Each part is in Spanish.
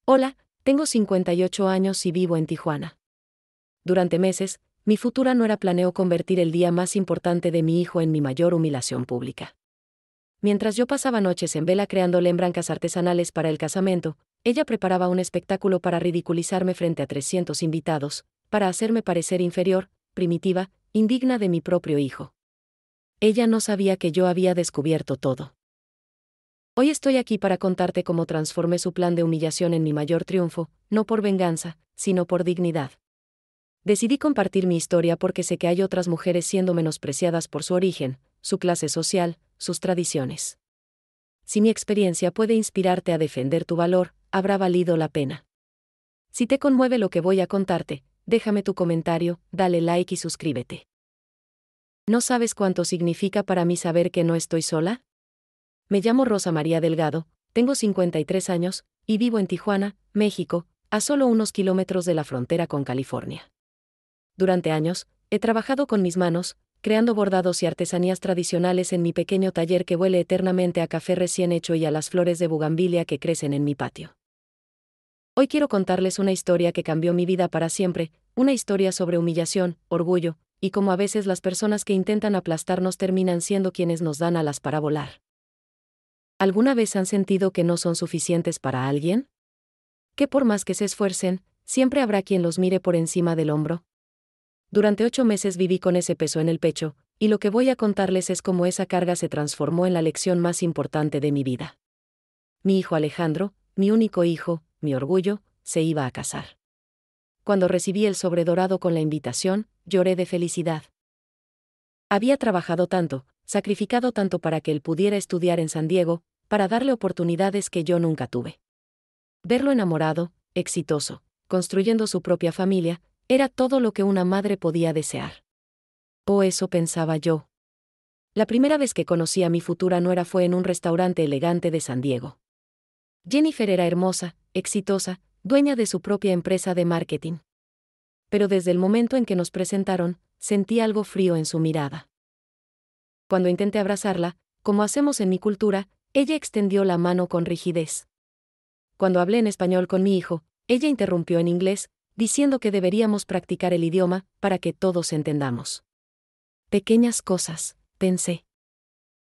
Hola, tengo 58 años y vivo en Tijuana. Durante meses, mi futura nuera planeó convertir el día más importante de mi hijo en mi mayor humillación pública. Mientras yo pasaba noches en vela creando lembranzas artesanales para el casamento, ella preparaba un espectáculo para ridiculizarme frente a 300 invitados, para hacerme parecer inferior, primitiva, indigna de mi propio hijo. Ella no sabía que yo había descubierto todo. Hoy estoy aquí para contarte cómo transformé su plan de humillación en mi mayor triunfo, no por venganza, sino por dignidad. Decidí compartir mi historia porque sé que hay otras mujeres siendo menospreciadas por su origen, su clase social, sus tradiciones. Si mi experiencia puede inspirarte a defender tu valor, habrá valido la pena. Si te conmueve lo que voy a contarte, déjame tu comentario, dale like y suscríbete. ¿No sabes cuánto significa para mí saber que no estoy sola? Me llamo Rosa María Delgado, tengo 53 años, y vivo en Tijuana, México, a solo unos kilómetros de la frontera con California. Durante años, he trabajado con mis manos, creando bordados y artesanías tradicionales en mi pequeño taller que huele eternamente a café recién hecho y a las flores de bugambilia que crecen en mi patio. Hoy quiero contarles una historia que cambió mi vida para siempre, una historia sobre humillación, orgullo, y cómo a veces las personas que intentan aplastarnos terminan siendo quienes nos dan alas para volar. ¿Alguna vez han sentido que no son suficientes para alguien? ¿Que por más que se esfuercen, siempre habrá quien los mire por encima del hombro? Durante 8 meses viví con ese peso en el pecho, y lo que voy a contarles es cómo esa carga se transformó en la lección más importante de mi vida. Mi hijo Alejandro, mi único hijo, mi orgullo, se iba a casar. Cuando recibí el sobre dorado con la invitación, lloré de felicidad. Había trabajado tanto, sacrificado tanto para que él pudiera estudiar en San Diego, para darle oportunidades que yo nunca tuve. Verlo enamorado, exitoso, construyendo su propia familia, era todo lo que una madre podía desear. O eso pensaba yo. La primera vez que conocí a mi futura nuera fue en un restaurante elegante de San Diego. Jennifer era hermosa, exitosa, dueña de su propia empresa de marketing. Pero desde el momento en que nos presentaron, sentí algo frío en su mirada. Cuando intenté abrazarla, como hacemos en mi cultura, ella extendió la mano con rigidez. Cuando hablé en español con mi hijo, ella interrumpió en inglés, diciendo que deberíamos practicar el idioma para que todos entendamos. Pequeñas cosas, pensé.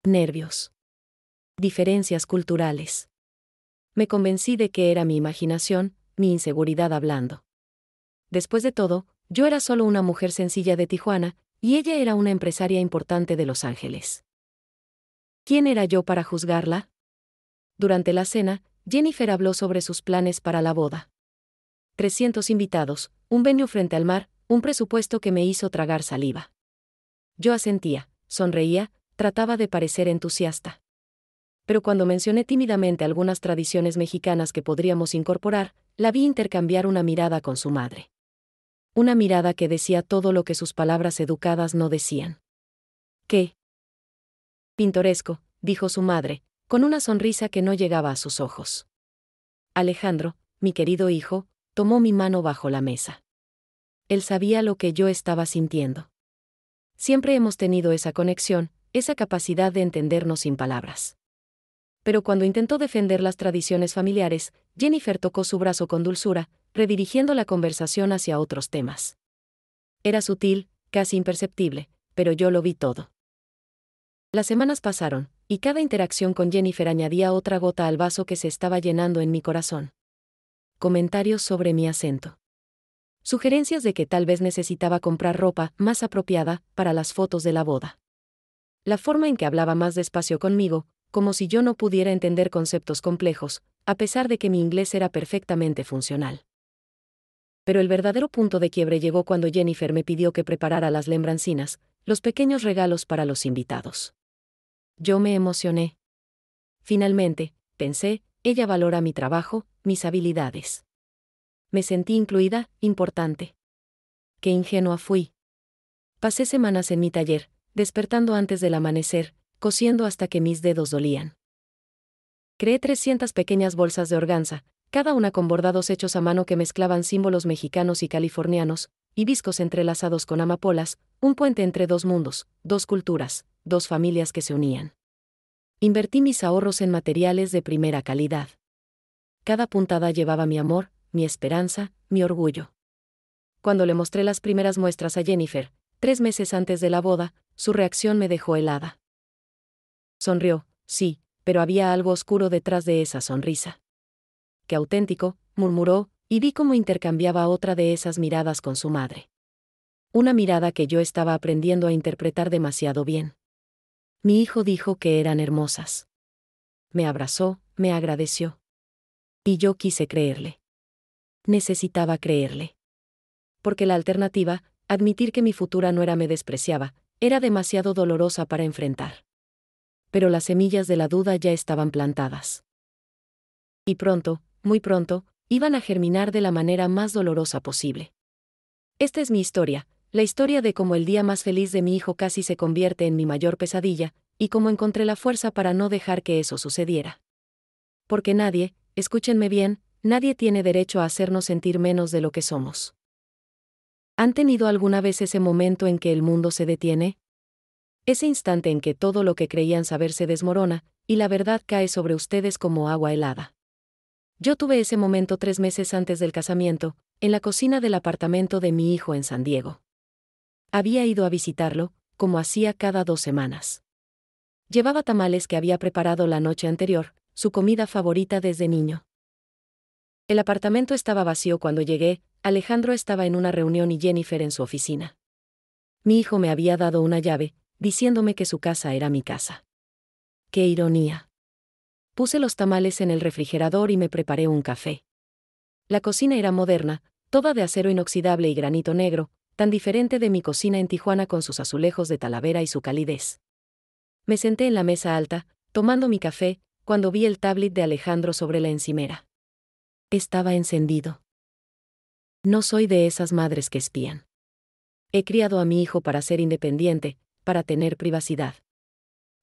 Nervios. Diferencias culturales. Me convencí de que era mi imaginación, mi inseguridad hablando. Después de todo, yo era solo una mujer sencilla de Tijuana, y ella era una empresaria importante de Los Ángeles. ¿Quién era yo para juzgarla? Durante la cena, Jennifer habló sobre sus planes para la boda. 300 invitados, un venue frente al mar, un presupuesto que me hizo tragar saliva. Yo asentía, sonreía, trataba de parecer entusiasta. Pero cuando mencioné tímidamente algunas tradiciones mexicanas que podríamos incorporar, la vi intercambiar una mirada con su madre. Una mirada que decía todo lo que sus palabras educadas no decían. ¿Qué? Pintoresco, dijo su madre, con una sonrisa que no llegaba a sus ojos. Alejandro, mi querido hijo, tomó mi mano bajo la mesa. Él sabía lo que yo estaba sintiendo. Siempre hemos tenido esa conexión, esa capacidad de entendernos sin palabras. Pero cuando intentó defender las tradiciones familiares, Jennifer tocó su brazo con dulzura, redirigiendo la conversación hacia otros temas. Era sutil, casi imperceptible, pero yo lo vi todo. Las semanas pasaron, y cada interacción con Jennifer añadía otra gota al vaso que se estaba llenando en mi corazón. Comentarios sobre mi acento. Sugerencias de que tal vez necesitaba comprar ropa más apropiada para las fotos de la boda. La forma en que hablaba más despacio conmigo, como si yo no pudiera entender conceptos complejos, a pesar de que mi inglés era perfectamente funcional. Pero el verdadero punto de quiebre llegó cuando Jennifer me pidió que preparara las lembrancinas, los pequeños regalos para los invitados. Yo me emocioné. Finalmente, pensé, ella valora mi trabajo, mis habilidades. Me sentí incluida, importante. Qué ingenua fui. Pasé semanas en mi taller, despertando antes del amanecer, cosiendo hasta que mis dedos dolían. Creé 300 pequeñas bolsas de organza, cada una con bordados hechos a mano que mezclaban símbolos mexicanos y californianos, hibiscos entrelazados con amapolas, un puente entre dos mundos, dos culturas, dos familias que se unían. Invertí mis ahorros en materiales de primera calidad. cada puntada llevaba mi amor, mi esperanza, mi orgullo. Cuando le mostré las primeras muestras a Jennifer, 3 meses antes de la boda, su reacción me dejó helada. Sonrió, sí, pero había algo oscuro detrás de esa sonrisa. «Qué auténtico», murmuró, y vi cómo intercambiaba otra de esas miradas con su madre. Una mirada que yo estaba aprendiendo a interpretar demasiado bien. Mi hijo dijo que eran hermosas. Me abrazó, me agradeció. Y yo quise creerle. Necesitaba creerle. Porque la alternativa, admitir que mi futura nuera me despreciaba, era demasiado dolorosa para enfrentar. Pero las semillas de la duda ya estaban plantadas. Y pronto, muy pronto, iban a germinar de la manera más dolorosa posible. Esta es mi historia, la historia de cómo el día más feliz de mi hijo casi se convierte en mi mayor pesadilla, y cómo encontré la fuerza para no dejar que eso sucediera. Porque nadie, escúchenme bien, nadie tiene derecho a hacernos sentir menos de lo que somos. ¿Han tenido alguna vez ese momento en que el mundo se detiene? Ese instante en que todo lo que creían saber se desmorona, y la verdad cae sobre ustedes como agua helada. Yo tuve ese momento 3 meses antes del casamiento, en la cocina del apartamento de mi hijo en San Diego. Había ido a visitarlo, como hacía cada 2 semanas. Llevaba tamales que había preparado la noche anterior, su comida favorita desde niño. El apartamento estaba vacío cuando llegué, Alejandro estaba en una reunión y Jennifer en su oficina. Mi hijo me había dado una llave, diciéndome que su casa era mi casa. ¡Qué ironía! Puse los tamales en el refrigerador y me preparé un café. La cocina era moderna, toda de acero inoxidable y granito negro, tan diferente de mi cocina en Tijuana con sus azulejos de Talavera y su calidez. Me senté en la mesa alta, tomando mi café, cuando vi el tablet de Alejandro sobre la encimera. Estaba encendido. No soy de esas madres que espían. He criado a mi hijo para ser independiente, para tener privacidad.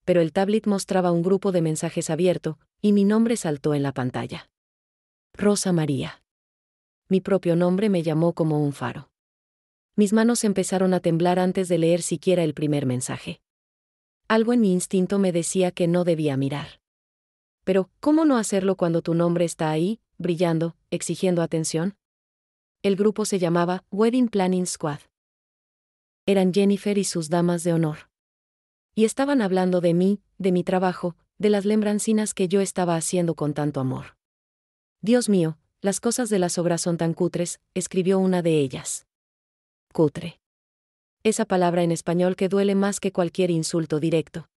Pero el tablet mostraba un grupo de mensajes abierto, y mi nombre saltó en la pantalla. Rosa María. Mi propio nombre me llamó como un faro. Mis manos empezaron a temblar antes de leer siquiera el primer mensaje. Algo en mi instinto me decía que no debía mirar. Pero, ¿cómo no hacerlo cuando tu nombre está ahí, brillando, exigiendo atención? El grupo se llamaba Wedding Planning Squad. Eran Jennifer y sus damas de honor. Y estaban hablando de mí, de mi trabajo, de las lembrancinas que yo estaba haciendo con tanto amor. Dios mío, las cosas de las obras son tan cutres, escribió una de ellas. Cutre. Esa palabra en español que duele más que cualquier insulto directo.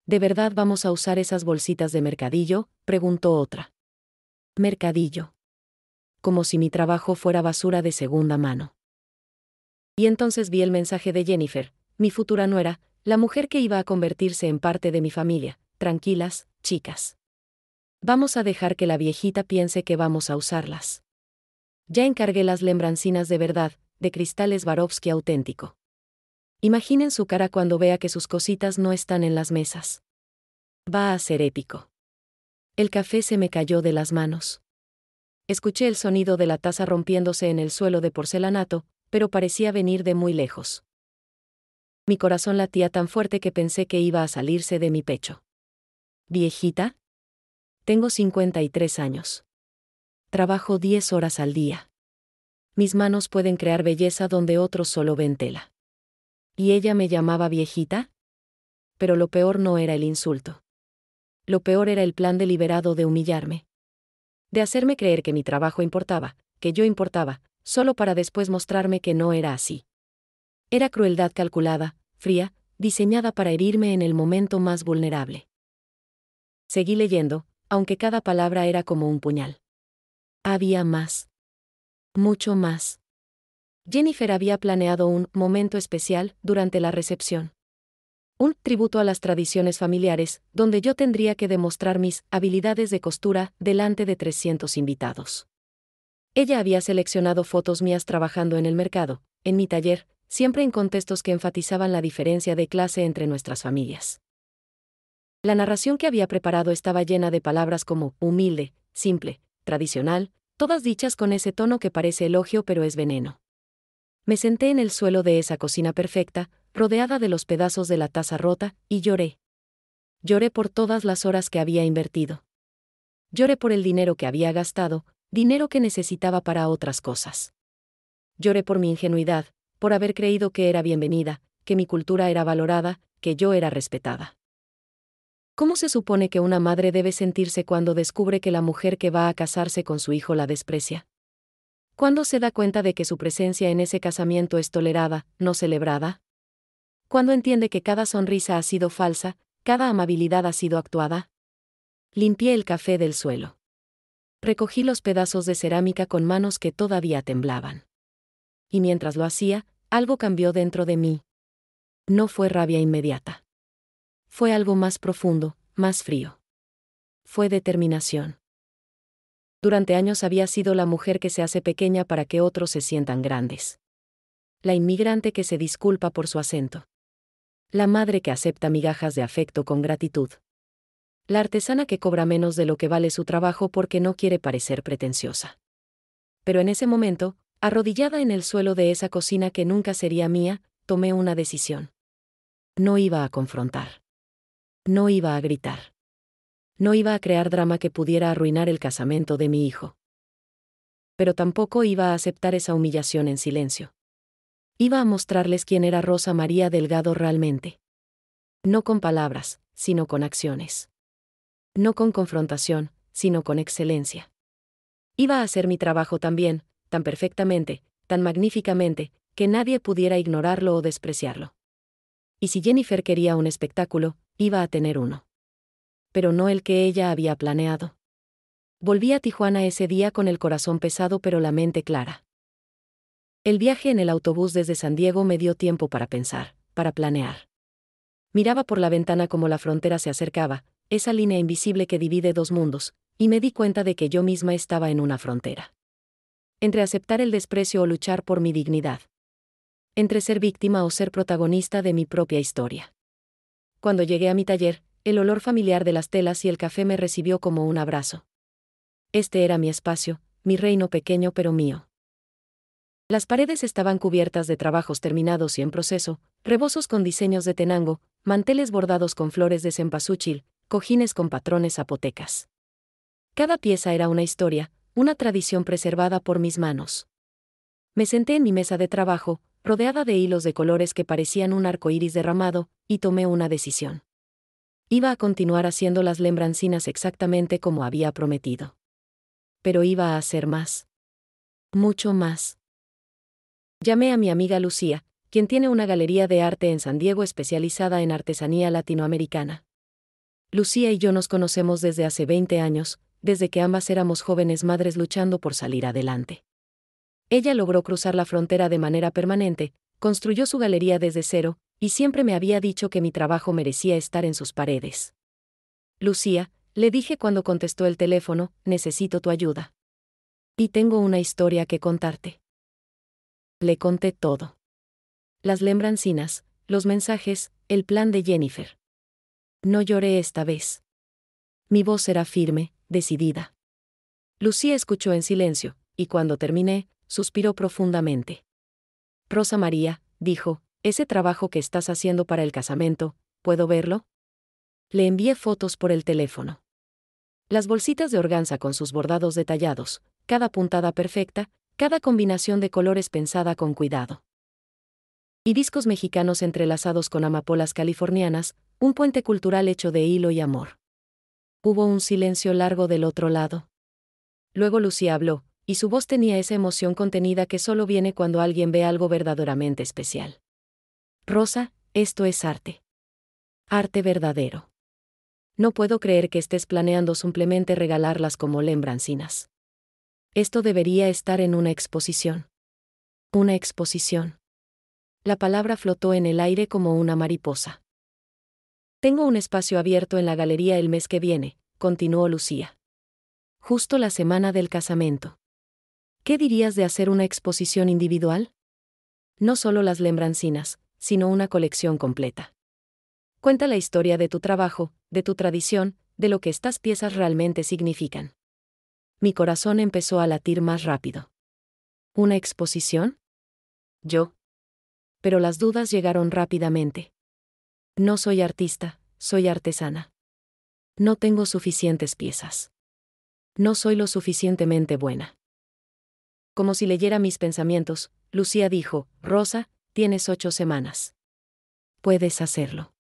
¿De verdad vamos a usar esas bolsitas de mercadillo?, preguntó otra. Mercadillo. Como si mi trabajo fuera basura de segunda mano. Y entonces vi el mensaje de Jennifer, mi futura nuera, la mujer que iba a convertirse en parte de mi familia. Tranquilas, chicas. Vamos a dejar que la viejita piense que vamos a usarlas. Ya encargué las lembrancinas de verdad, de cristal Swarovski auténtico. Imaginen su cara cuando vea que sus cositas no están en las mesas. Va a ser épico. El café se me cayó de las manos. Escuché el sonido de la taza rompiéndose en el suelo de porcelanato, pero parecía venir de muy lejos. Mi corazón latía tan fuerte que pensé que iba a salirse de mi pecho. ¿Viejita? Tengo 53 años. Trabajo 10 horas al día. Mis manos pueden crear belleza donde otros solo ven tela. ¿Y ella me llamaba viejita? Pero lo peor no era el insulto. Lo peor era el plan deliberado de humillarme. De hacerme creer que mi trabajo importaba, que yo importaba, solo para después mostrarme que no era así. Era crueldad calculada, fría, diseñada para herirme en el momento más vulnerable. Seguí leyendo, aunque cada palabra era como un puñal. Había más. Mucho más. Jennifer había planeado un momento especial durante la recepción. Un tributo a las tradiciones familiares, donde yo tendría que demostrar mis habilidades de costura delante de 300 invitados. Ella había seleccionado fotos mías trabajando en el mercado, en mi taller, siempre en contextos que enfatizaban la diferencia de clase entre nuestras familias. La narración que había preparado estaba llena de palabras como humilde, simple, tradicional, todas dichas con ese tono que parece elogio pero es veneno. Me senté en el suelo de esa cocina perfecta, rodeada de los pedazos de la taza rota, y lloré. Lloré por todas las horas que había invertido. Lloré por el dinero que había gastado, dinero que necesitaba para otras cosas. Lloré por mi ingenuidad, por haber creído que era bienvenida, que mi cultura era valorada, que yo era respetada. ¿Cómo se supone que una madre debe sentirse cuando descubre que la mujer que va a casarse con su hijo la desprecia? ¿Cuándo se da cuenta de que su presencia en ese casamiento es tolerada, no celebrada? ¿Cuándo entiende que cada sonrisa ha sido falsa, cada amabilidad ha sido actuada? Limpié el café del suelo. Recogí los pedazos de cerámica con manos que todavía temblaban. Y mientras lo hacía, algo cambió dentro de mí. No fue rabia inmediata. Fue algo más profundo, más frío. Fue determinación. Durante años había sido la mujer que se hace pequeña para que otros se sientan grandes. La inmigrante que se disculpa por su acento. La madre que acepta migajas de afecto con gratitud. La artesana que cobra menos de lo que vale su trabajo porque no quiere parecer pretenciosa. Pero en ese momento, arrodillada en el suelo de esa cocina que nunca sería mía, tomé una decisión. No iba a confrontar. No iba a gritar. No iba a crear drama que pudiera arruinar el casamiento de mi hijo. Pero tampoco iba a aceptar esa humillación en silencio. Iba a mostrarles quién era Rosa María Delgado realmente. No con palabras, sino con acciones. No con confrontación, sino con excelencia. Iba a hacer mi trabajo tan bien, tan perfectamente, tan magníficamente, que nadie pudiera ignorarlo o despreciarlo. Y si Jennifer quería un espectáculo, iba a tener uno. Pero no el que ella había planeado. Volví a Tijuana ese día con el corazón pesado pero la mente clara. El viaje en el autobús desde San Diego me dio tiempo para pensar, para planear. Miraba por la ventana como la frontera se acercaba, esa línea invisible que divide dos mundos, y me di cuenta de que yo misma estaba en una frontera. Entre aceptar el desprecio o luchar por mi dignidad. Entre ser víctima o ser protagonista de mi propia historia. Cuando llegué a mi taller, el olor familiar de las telas y el café me recibió como un abrazo. Este era mi espacio, mi reino pequeño pero mío. Las paredes estaban cubiertas de trabajos terminados y en proceso, rebozos con diseños de tenango, manteles bordados con flores de cempasúchil, cojines con patrones zapotecas. Cada pieza era una historia, una tradición preservada por mis manos. Me senté en mi mesa de trabajo, rodeada de hilos de colores que parecían un arco iris derramado, y tomé una decisión. Iba a continuar haciendo las lembrancinas exactamente como había prometido. Pero iba a hacer más. Mucho más. Llamé a mi amiga Lucía, quien tiene una galería de arte en San Diego especializada en artesanía latinoamericana. Lucía y yo nos conocemos desde hace 20 años, desde que ambas éramos jóvenes madres luchando por salir adelante. Ella logró cruzar la frontera de manera permanente, construyó su galería desde cero, y siempre me había dicho que mi trabajo merecía estar en sus paredes. Lucía, le dije cuando contestó el teléfono, necesito tu ayuda. Y tengo una historia que contarte. Le conté todo. Las lembrancinas, los mensajes, el plan de Jennifer. No lloré esta vez. Mi voz era firme, decidida. Lucía escuchó en silencio, y cuando terminé, suspiró profundamente. Rosa María, dijo, ese trabajo que estás haciendo para el casamento, ¿puedo verlo? Le envié fotos por el teléfono. Las bolsitas de organza con sus bordados detallados, cada puntada perfecta, cada combinación de colores pensada con cuidado. Y discos mexicanos entrelazados con amapolas californianas, un puente cultural hecho de hilo y amor. Hubo un silencio largo del otro lado. Luego Lucía habló, y su voz tenía esa emoción contenida que solo viene cuando alguien ve algo verdaderamente especial. Rosa, esto es arte. Arte verdadero. No puedo creer que estés planeando simplemente regalarlas como lembrancinas. Esto debería estar en una exposición. Una exposición. La palabra flotó en el aire como una mariposa. Tengo un espacio abierto en la galería el mes que viene, continuó Lucía. Justo la semana del casamento. ¿Qué dirías de hacer una exposición individual? No solo las lembrancinas, sino una colección completa. Cuenta la historia de tu trabajo, de tu tradición, de lo que estas piezas realmente significan. Mi corazón empezó a latir más rápido. ¿Una exposición? Yo. Pero las dudas llegaron rápidamente. No soy artista, soy artesana. No tengo suficientes piezas. No soy lo suficientemente buena. Como si leyera mis pensamientos, Lucía dijo, Rosa, tienes 8 semanas. Puedes hacerlo.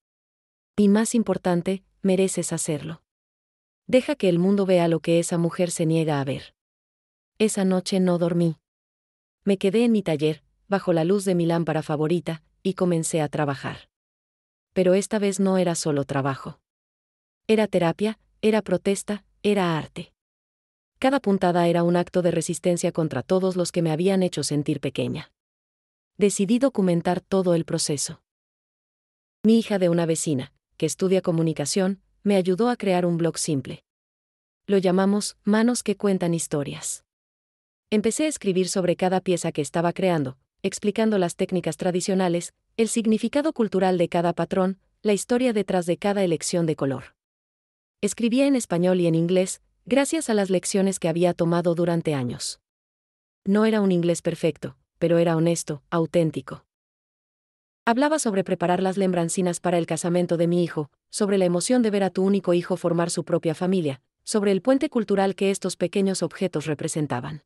Y más importante, mereces hacerlo. Deja que el mundo vea lo que esa mujer se niega a ver. Esa noche no dormí. Me quedé en mi taller, bajo la luz de mi lámpara favorita, y comencé a trabajar. Pero esta vez no era solo trabajo. Era terapia, era protesta, era arte. Cada puntada era un acto de resistencia contra todos los que me habían hecho sentir pequeña. Decidí documentar todo el proceso. Mi hija de una vecina, que estudia comunicación, me ayudó a crear un blog simple. Lo llamamos Manos que cuentan historias. Empecé a escribir sobre cada pieza que estaba creando, explicando las técnicas tradicionales, el significado cultural de cada patrón, la historia detrás de cada elección de color. Escribía en español y en inglés, gracias a las lecciones que había tomado durante años. No era un inglés perfecto, pero era honesto, auténtico. Hablaba sobre preparar las lembrancinas para el casamiento de mi hijo, sobre la emoción de ver a tu único hijo formar su propia familia, sobre el puente cultural que estos pequeños objetos representaban.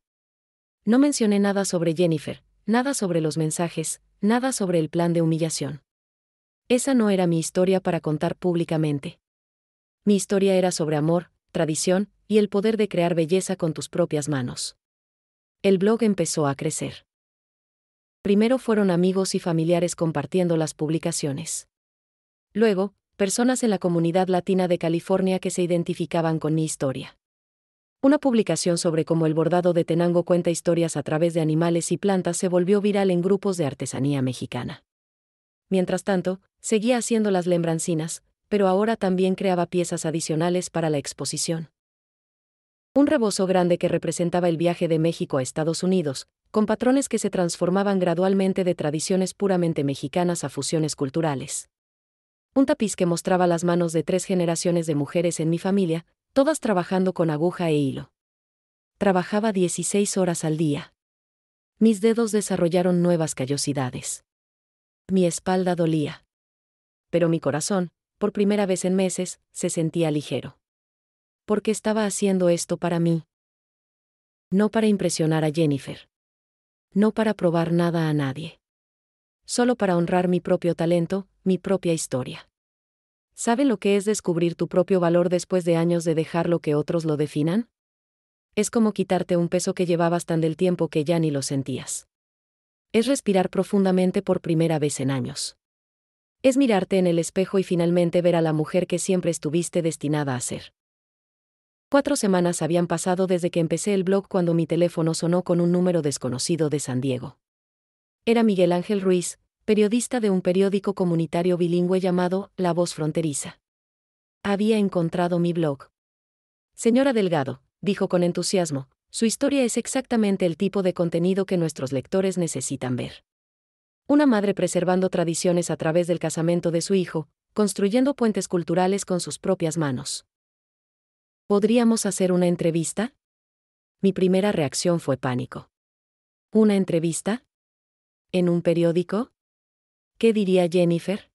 No mencioné nada sobre Jennifer, nada sobre los mensajes, nada sobre el plan de humillación. Esa no era mi historia para contar públicamente. Mi historia era sobre amor, tradición, y el poder de crear belleza con tus propias manos. El blog empezó a crecer. Primero fueron amigos y familiares compartiendo las publicaciones. Luego, personas en la comunidad latina de California que se identificaban con mi historia. Una publicación sobre cómo el bordado de Tenango cuenta historias a través de animales y plantas se volvió viral en grupos de artesanía mexicana. Mientras tanto, seguía haciendo las lembrancinas, pero ahora también creaba piezas adicionales para la exposición. Un rebozo grande que representaba el viaje de México a Estados Unidos, con patrones que se transformaban gradualmente de tradiciones puramente mexicanas a fusiones culturales. Un tapiz que mostraba las manos de 3 generaciones de mujeres en mi familia, todas trabajando con aguja e hilo. Trabajaba 16 horas al día. Mis dedos desarrollaron nuevas callosidades. Mi espalda dolía. Pero mi corazón, por primera vez en meses, se sentía ligero. Porque estaba haciendo esto para mí. No para impresionar a Jennifer. No para probar nada a nadie. Solo para honrar mi propio talento, mi propia historia. ¿Saben lo que es descubrir tu propio valor después de años de dejar lo que otros lo definan? Es como quitarte un peso que llevabas tan del tiempo que ya ni lo sentías. Es respirar profundamente por primera vez en años. Es mirarte en el espejo y finalmente ver a la mujer que siempre estuviste destinada a ser. 4 semanas habían pasado desde que empecé el blog cuando mi teléfono sonó con un número desconocido de San Diego. Era Miguel Ángel Ruiz, periodista de un periódico comunitario bilingüe llamado La Voz Fronteriza. Había encontrado mi blog. Señora Delgado, dijo con entusiasmo, su historia es exactamente el tipo de contenido que nuestros lectores necesitan ver. Una madre preservando tradiciones a través del casamiento de su hijo, construyendo puentes culturales con sus propias manos. ¿Podríamos hacer una entrevista? Mi primera reacción fue pánico. ¿Una entrevista? ¿En un periódico? ¿Qué diría Jennifer?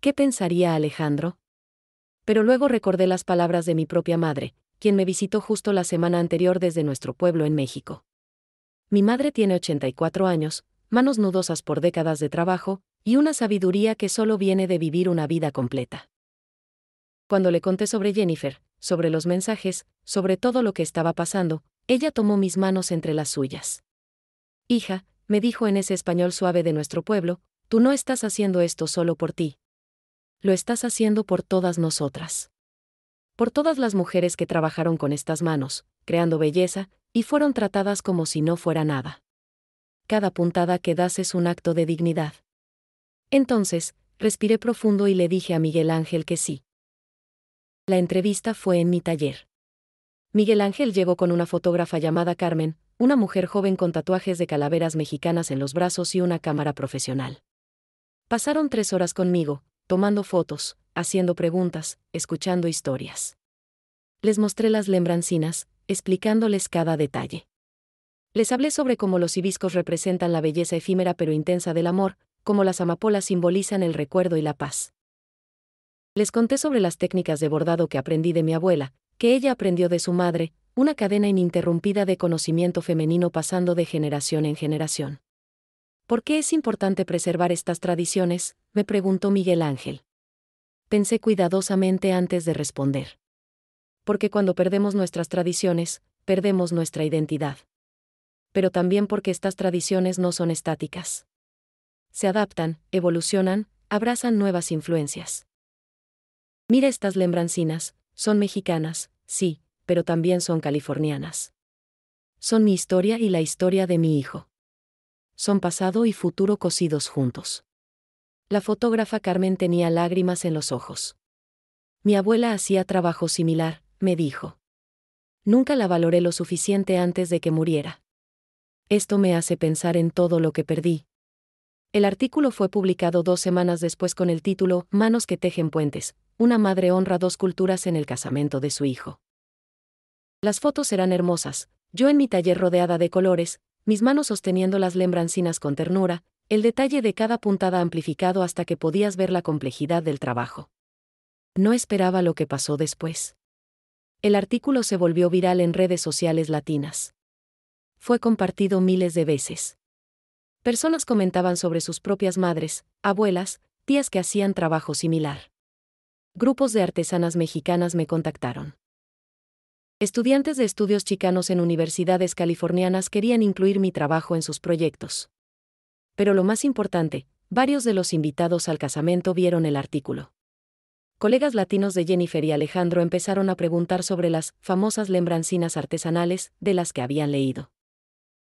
¿Qué pensaría Alejandro? Pero luego recordé las palabras de mi propia madre, quien me visitó justo la semana anterior desde nuestro pueblo en México. Mi madre tiene 84 años, manos nudosas por décadas de trabajo, y una sabiduría que solo viene de vivir una vida completa. Cuando le conté sobre Jennifer, sobre los mensajes, sobre todo lo que estaba pasando, ella tomó mis manos entre las suyas. Hija, me dijo en ese español suave de nuestro pueblo, tú no estás haciendo esto solo por ti. Lo estás haciendo por todas nosotras. Por todas las mujeres que trabajaron con estas manos, creando belleza, y fueron tratadas como si no fuera nada. Cada puntada que das es un acto de dignidad. Entonces, respiré profundo y le dije a Miguel Ángel que sí. La entrevista fue en mi taller. Miguel Ángel llegó con una fotógrafa llamada Carmen, una mujer joven con tatuajes de calaveras mexicanas en los brazos y una cámara profesional. Pasaron 3 horas conmigo, tomando fotos, haciendo preguntas, escuchando historias. Les mostré las lembrancinas, explicándoles cada detalle. Les hablé sobre cómo los hibiscos representan la belleza efímera pero intensa del amor, cómo las amapolas simbolizan el recuerdo y la paz. Les conté sobre las técnicas de bordado que aprendí de mi abuela, que ella aprendió de su madre, una cadena ininterrumpida de conocimiento femenino pasando de generación en generación. ¿Por qué es importante preservar estas tradiciones?, me preguntó Miguel Ángel. Pensé cuidadosamente antes de responder. Porque cuando perdemos nuestras tradiciones, perdemos nuestra identidad. Pero también porque estas tradiciones no son estáticas. Se adaptan, evolucionan, abrazan nuevas influencias. Mira estas lembrancinas, son mexicanas, sí, pero también son californianas. Son mi historia y la historia de mi hijo. Son pasado y futuro cosidos juntos. La fotógrafa Carmen tenía lágrimas en los ojos. Mi abuela hacía trabajo similar, me dijo. Nunca la valoré lo suficiente antes de que muriera. Esto me hace pensar en todo lo que perdí. El artículo fue publicado 2 semanas después con el título Manos que tejen puentes, una madre honra 2 culturas en el casamiento de su hijo. Las fotos eran hermosas, yo en mi taller rodeada de colores, mis manos sosteniendo las lembrancinas con ternura, el detalle de cada puntada amplificado hasta que podías ver la complejidad del trabajo. No esperaba lo que pasó después. El artículo se volvió viral en redes sociales latinas. Fue compartido miles de veces. Personas comentaban sobre sus propias madres, abuelas, tías que hacían trabajo similar. Grupos de artesanas mexicanas me contactaron. Estudiantes de estudios chicanos en universidades californianas querían incluir mi trabajo en sus proyectos. Pero lo más importante, varios de los invitados al casamiento vieron el artículo. Colegas latinos de Jennifer y Alejandro empezaron a preguntar sobre las famosas lembrancinas artesanales de las que habían leído.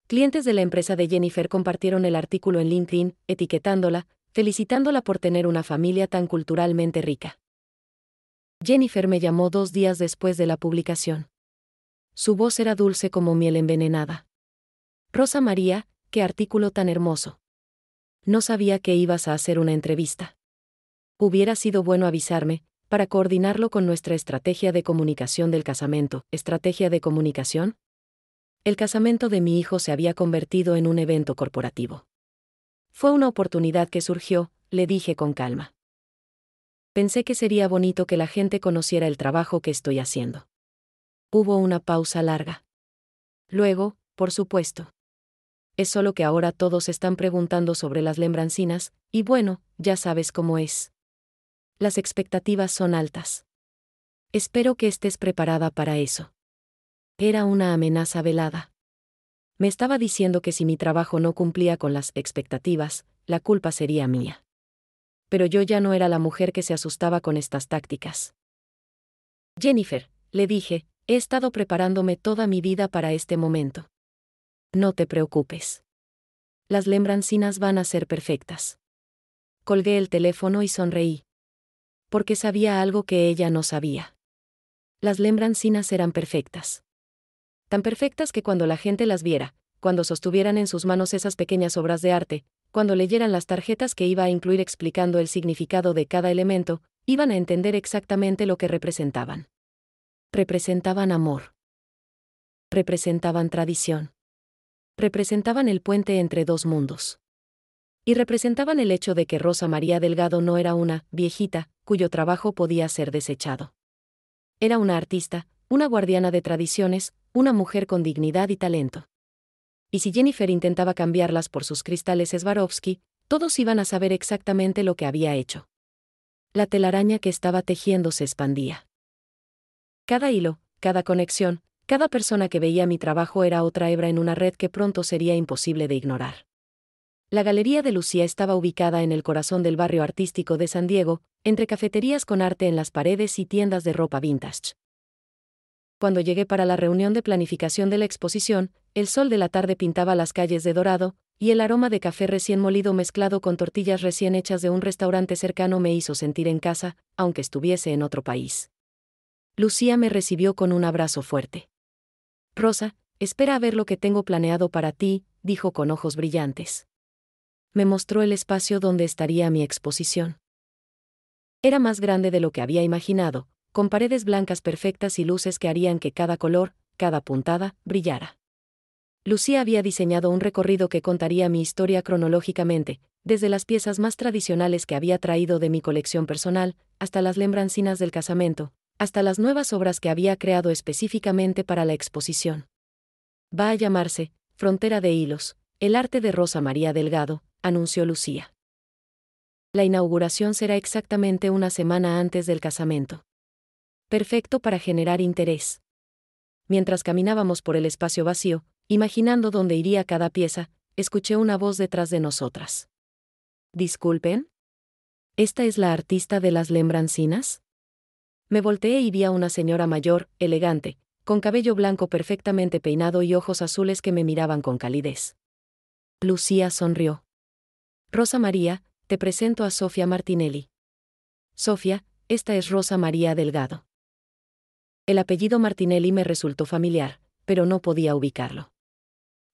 Clientes de la empresa de Jennifer compartieron el artículo en LinkedIn, etiquetándola, felicitándola por tener una familia tan culturalmente rica. Jennifer me llamó 2 días después de la publicación. Su voz era dulce como miel envenenada. Rosa María, qué artículo tan hermoso. No sabía que ibas a hacer una entrevista. Hubiera sido bueno avisarme, para coordinarlo con nuestra estrategia de comunicación del casamiento. ¿Estrategia de comunicación? El casamiento de mi hijo se había convertido en un evento corporativo. Fue una oportunidad que surgió, le dije con calma. Pensé que sería bonito que la gente conociera el trabajo que estoy haciendo. Hubo una pausa larga. Luego, por supuesto. Es solo que ahora todos están preguntando sobre las lembrancinas, y bueno, ya sabes cómo es. Las expectativas son altas. Espero que estés preparada para eso. Era una amenaza velada. Me estaba diciendo que si mi trabajo no cumplía con las expectativas, la culpa sería mía. Pero yo ya no era la mujer que se asustaba con estas tácticas. Jennifer, le dije, he estado preparándome toda mi vida para este momento. No te preocupes. Las lembrancinas van a ser perfectas. Colgué el teléfono y sonreí. Porque sabía algo que ella no sabía. Las lembrancinas eran perfectas. Tan perfectas que cuando la gente las viera, cuando sostuvieran en sus manos esas pequeñas obras de arte, cuando leyeran las tarjetas que iba a incluir explicando el significado de cada elemento, iban a entender exactamente lo que representaban. Representaban amor. Representaban tradición. Representaban el puente entre 2 mundos. Y representaban el hecho de que Rosa María Delgado no era una viejita, cuyo trabajo podía ser desechado. Era una artista, una guardiana de tradiciones, una mujer con dignidad y talento. Y si Jennifer intentaba cambiarlas por sus cristales Swarovski, todos iban a saber exactamente lo que había hecho. La telaraña que estaba tejiendo se expandía. Cada hilo, cada conexión, cada persona que veía mi trabajo era otra hebra en una red que pronto sería imposible de ignorar. La Galería de Lucía estaba ubicada en el corazón del barrio artístico de San Diego, entre cafeterías con arte en las paredes y tiendas de ropa vintage. Cuando llegué para la reunión de planificación de la exposición, el sol de la tarde pintaba las calles de dorado, y el aroma de café recién molido mezclado con tortillas recién hechas de un restaurante cercano me hizo sentir en casa, aunque estuviese en otro país. Lucía me recibió con un abrazo fuerte. Rosa, espera a ver lo que tengo planeado para ti, dijo con ojos brillantes. Me mostró el espacio donde estaría mi exposición. Era más grande de lo que había imaginado, con paredes blancas perfectas y luces que harían que cada color, cada puntada, brillara. Lucía había diseñado un recorrido que contaría mi historia cronológicamente, desde las piezas más tradicionales que había traído de mi colección personal, hasta las lembrancinas del casamento, hasta las nuevas obras que había creado específicamente para la exposición. Va a llamarse Frontera de Hilos, el arte de Rosa María Delgado, anunció Lucía. La inauguración será exactamente una semana antes del casamiento. Perfecto para generar interés. Mientras caminábamos por el espacio vacío, imaginando dónde iría cada pieza, escuché una voz detrás de nosotras. ¿Disculpen? ¿Esta es la artista de las lembrancinas? Me volteé y vi a una señora mayor, elegante, con cabello blanco perfectamente peinado y ojos azules que me miraban con calidez. Lucía sonrió. Rosa María, te presento a Sofía Martinelli. Sofía, esta es Rosa María Delgado. El apellido Martinelli me resultó familiar, pero no podía ubicarlo.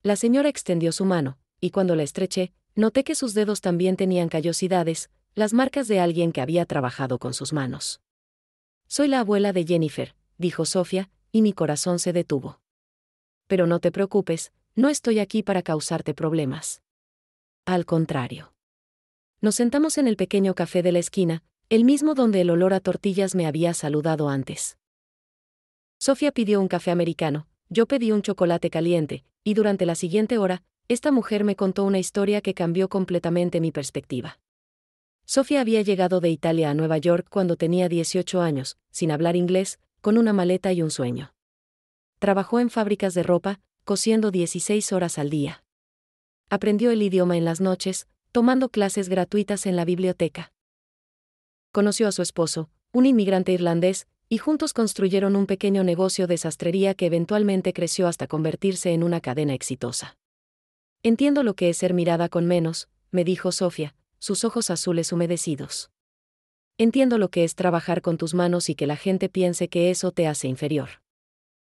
La señora extendió su mano, y cuando la estreché, noté que sus dedos también tenían callosidades, las marcas de alguien que había trabajado con sus manos. Soy la abuela de Jennifer, dijo Sofía, y mi corazón se detuvo. Pero no te preocupes, no estoy aquí para causarte problemas. Al contrario. Nos sentamos en el pequeño café de la esquina, el mismo donde el olor a tortillas me había saludado antes. Sofía pidió un café americano, yo pedí un chocolate caliente, y durante la siguiente hora, esta mujer me contó una historia que cambió completamente mi perspectiva. Sofía había llegado de Italia a Nueva York cuando tenía 18 años, sin hablar inglés, con una maleta y un sueño. Trabajó en fábricas de ropa, cosiendo 16 horas al día. Aprendió el idioma en las noches, tomando clases gratuitas en la biblioteca. Conoció a su esposo, un inmigrante irlandés, y juntos construyeron un pequeño negocio de sastrería que eventualmente creció hasta convertirse en una cadena exitosa. Entiendo lo que es ser mirada con menos, me dijo Sofía, sus ojos azules humedecidos. Entiendo lo que es trabajar con tus manos y que la gente piense que eso te hace inferior.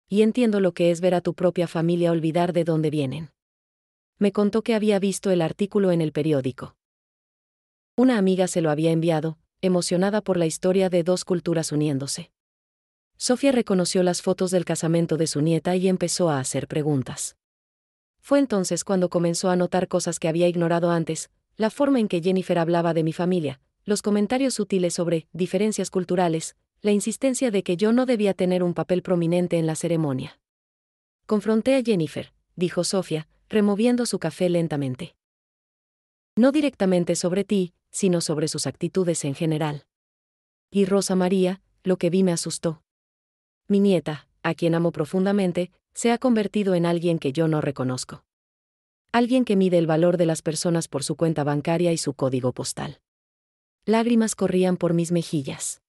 Y entiendo lo que es ver a tu propia familia olvidar de dónde vienen. Me contó que había visto el artículo en el periódico. Una amiga se lo había enviado, emocionada por la historia de dos culturas uniéndose. Sofía reconoció las fotos del casamiento de su nieta y empezó a hacer preguntas. Fue entonces cuando comenzó a notar cosas que había ignorado antes, la forma en que Jennifer hablaba de mi familia, los comentarios sutiles sobre diferencias culturales, la insistencia de que yo no debía tener un papel prominente en la ceremonia. Confronté a Jennifer, dijo Sofía, removiendo su café lentamente. No directamente sobre ti, sino sobre sus actitudes en general. Y Rosa María, lo que vi me asustó. Mi nieta, a quien amo profundamente, se ha convertido en alguien que yo no reconozco. Alguien que mide el valor de las personas por su cuenta bancaria y su código postal. Lágrimas corrían por mis mejillas.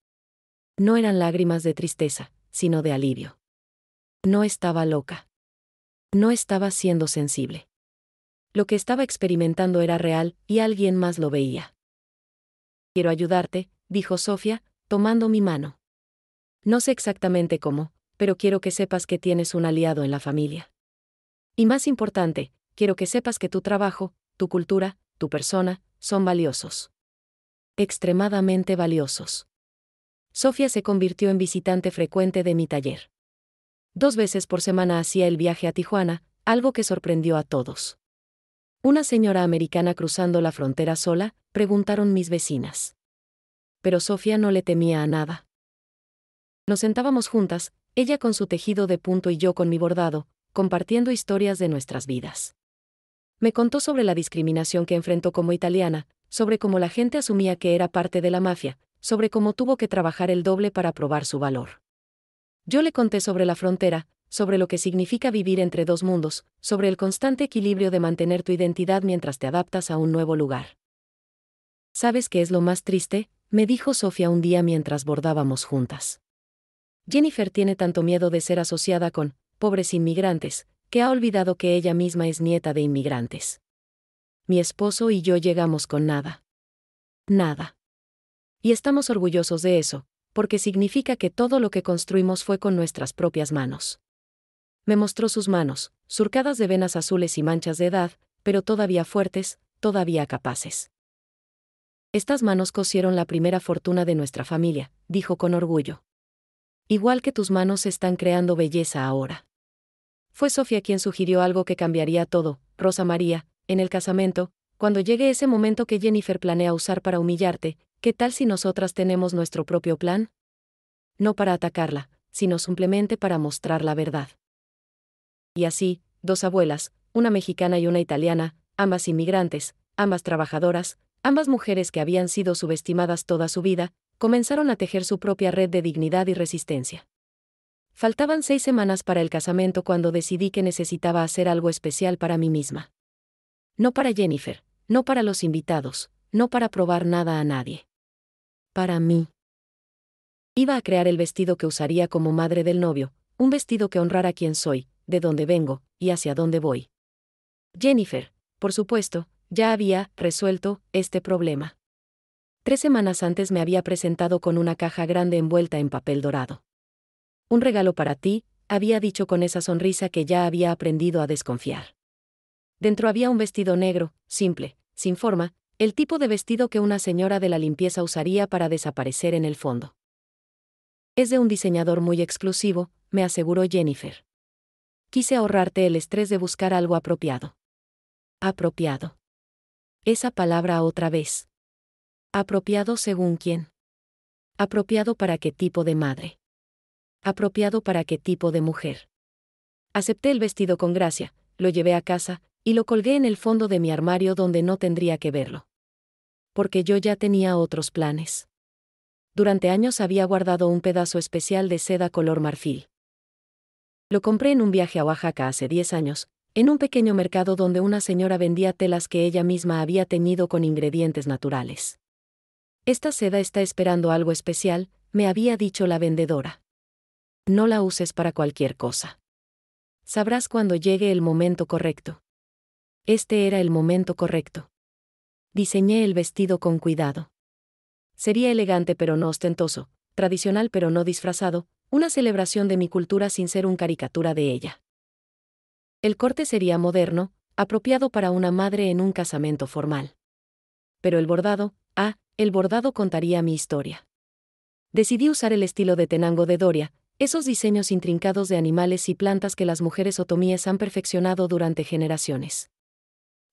No eran lágrimas de tristeza, sino de alivio. No estaba loca. No estaba siendo sensible. Lo que estaba experimentando era real, y alguien más lo veía. Quiero ayudarte, dijo Sofía, tomando mi mano. No sé exactamente cómo, pero quiero que sepas que tienes un aliado en la familia. Y más importante, quiero que sepas que tu trabajo, tu cultura, tu persona, son valiosos. Extremadamente valiosos. Sofía se convirtió en visitante frecuente de mi taller. 2 veces por semana hacía el viaje a Tijuana, algo que sorprendió a todos. ¿Una señora americana cruzando la frontera sola?, preguntaron mis vecinas. Pero Sofía no le temía a nada. Nos sentábamos juntas, ella con su tejido de punto y yo con mi bordado, compartiendo historias de nuestras vidas. Me contó sobre la discriminación que enfrentó como italiana, sobre cómo la gente asumía que era parte de la mafia, sobre cómo tuvo que trabajar el doble para probar su valor. Yo le conté sobre la frontera, sobre lo que significa vivir entre dos mundos, sobre el constante equilibrio de mantener tu identidad mientras te adaptas a un nuevo lugar. ¿Sabes qué es lo más triste?, me dijo Sofía un día mientras bordábamos juntas. Jennifer tiene tanto miedo de ser asociada con pobres inmigrantes, que ha olvidado que ella misma es nieta de inmigrantes. Mi esposo y yo llegamos con nada. Nada. Y estamos orgullosos de eso, porque significa que todo lo que construimos fue con nuestras propias manos. Me mostró sus manos, surcadas de venas azules y manchas de edad, pero todavía fuertes, todavía capaces. Estas manos cosieron la primera fortuna de nuestra familia, dijo con orgullo. Igual que tus manos están creando belleza ahora. Fue Sofía quien sugirió algo que cambiaría todo, Rosa María, en el casamiento, cuando llegue ese momento que Jennifer planea usar para humillarte, ¿qué tal si nosotras tenemos nuestro propio plan? no para atacarla, sino simplemente para mostrar la verdad. Y así, dos abuelas, una mexicana y una italiana, ambas inmigrantes, ambas trabajadoras, ambas mujeres que habían sido subestimadas toda su vida, comenzaron a tejer su propia red de dignidad y resistencia. Faltaban 6 semanas para el casamiento cuando decidí que necesitaba hacer algo especial para mí misma. No para Jennifer, no para los invitados, no para probar nada a nadie. Para mí. Iba a crear el vestido que usaría como madre del novio, un vestido que honrara quién soy, de dónde vengo, y hacia dónde voy. Jennifer, por supuesto, ya había resuelto este problema. 3 semanas antes me había presentado con una caja grande envuelta en papel dorado. Un regalo para ti, había dicho con esa sonrisa que ya había aprendido a desconfiar. Dentro había un vestido negro, simple, sin forma, el tipo de vestido que una señora de la limpieza usaría para desaparecer en el fondo. Es de un diseñador muy exclusivo, me aseguró Jennifer. Quise ahorrarte el estrés de buscar algo apropiado. Apropiado. Esa palabra otra vez. ¿Apropiado según quién? ¿Apropiado para qué tipo de madre? ¿Apropiado para qué tipo de mujer? Acepté el vestido con gracia, lo llevé a casa, y lo colgué en el fondo de mi armario donde no tendría que verlo. Porque yo ya tenía otros planes. Durante años había guardado un pedazo especial de seda color marfil. Lo compré en un viaje a Oaxaca hace 10 años, en un pequeño mercado donde una señora vendía telas que ella misma había teñido con ingredientes naturales. Esta seda está esperando algo especial, me había dicho la vendedora. No la uses para cualquier cosa. Sabrás cuando llegue el momento correcto. Este era el momento correcto. Diseñé el vestido con cuidado. Sería elegante pero no ostentoso, tradicional pero no disfrazado, una celebración de mi cultura sin ser una caricatura de ella. El corte sería moderno, apropiado para una madre en un casamiento formal. Pero el bordado contaría mi historia. Decidí usar el estilo de Tenango de Doria, esos diseños intrincados de animales y plantas que las mujeres otomíes han perfeccionado durante generaciones.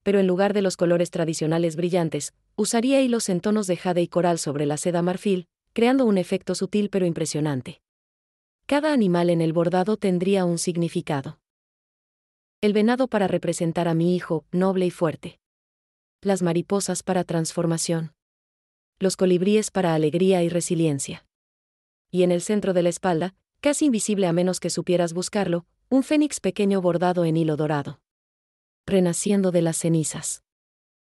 Pero en lugar de los colores tradicionales brillantes, usaría hilos en tonos de jade y coral sobre la seda marfil, creando un efecto sutil pero impresionante. Cada animal en el bordado tendría un significado. El venado para representar a mi hijo, noble y fuerte. Las mariposas para transformación. Los colibríes para alegría y resiliencia. Y en el centro de la espalda, casi invisible a menos que supieras buscarlo, un fénix pequeño bordado en hilo dorado. Renaciendo de las cenizas.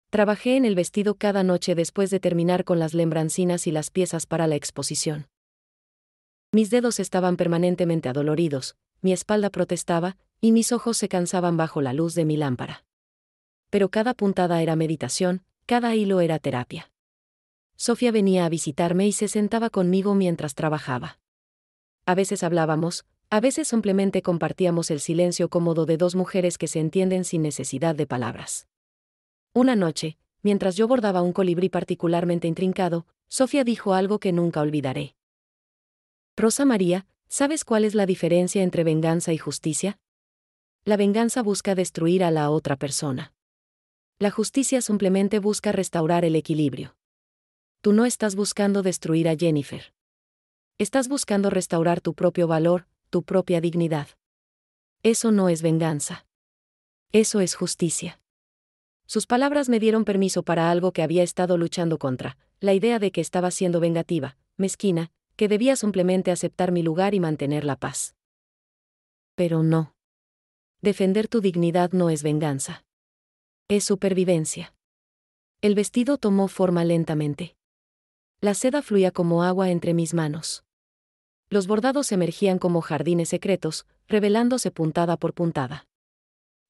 Trabajé en el vestido cada noche después de terminar con las lembrancinas y las piezas para la exposición. Mis dedos estaban permanentemente adoloridos, mi espalda protestaba, y mis ojos se cansaban bajo la luz de mi lámpara. Pero cada puntada era meditación, cada hilo era terapia. Sofía venía a visitarme y se sentaba conmigo mientras trabajaba. A veces hablábamos, a veces simplemente compartíamos el silencio cómodo de dos mujeres que se entienden sin necesidad de palabras. Una noche, mientras yo bordaba un colibrí particularmente intrincado, Sofía dijo algo que nunca olvidaré. Rosa María, ¿sabes cuál es la diferencia entre venganza y justicia? La venganza busca destruir a la otra persona. La justicia simplemente busca restaurar el equilibrio. Tú no estás buscando destruir a Jennifer. Estás buscando restaurar tu propio valor, tu propia dignidad. Eso no es venganza. Eso es justicia. Sus palabras me dieron permiso para algo que había estado luchando contra, la idea de que estaba siendo vengativa, mezquina, que debía simplemente aceptar mi lugar y mantener la paz. Pero no. Defender tu dignidad no es venganza. Es supervivencia. El vestido tomó forma lentamente. La seda fluía como agua entre mis manos. Los bordados emergían como jardines secretos, revelándose puntada por puntada.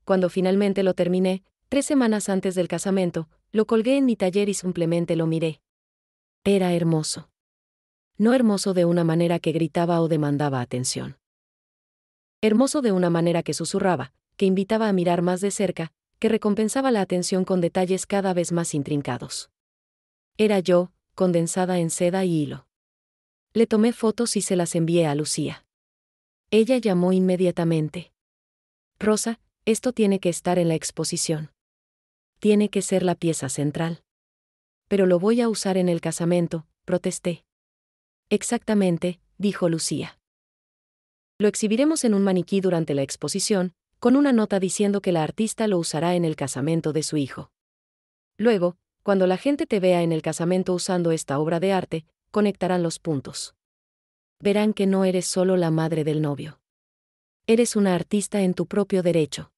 Cuando finalmente lo terminé, 3 semanas antes del casamiento, lo colgué en mi taller y simplemente lo miré. Era hermoso. No hermoso de una manera que gritaba o demandaba atención. Hermoso de una manera que susurraba, que invitaba a mirar más de cerca, que recompensaba la atención con detalles cada vez más intrincados. Era yo, condensada en seda y hilo. Le tomé fotos y se las envié a Lucía. Ella llamó inmediatamente. Rosa, esto tiene que estar en la exposición. Tiene que ser la pieza central. Pero lo voy a usar en el casamiento, protesté. Exactamente, dijo Lucía. Lo exhibiremos en un maniquí durante la exposición, con una nota diciendo que la artista lo usará en el casamiento de su hijo. Luego, cuando la gente te vea en el casamiento usando esta obra de arte, conectarán los puntos. Verán que no eres solo la madre del novio. Eres una artista en tu propio derecho.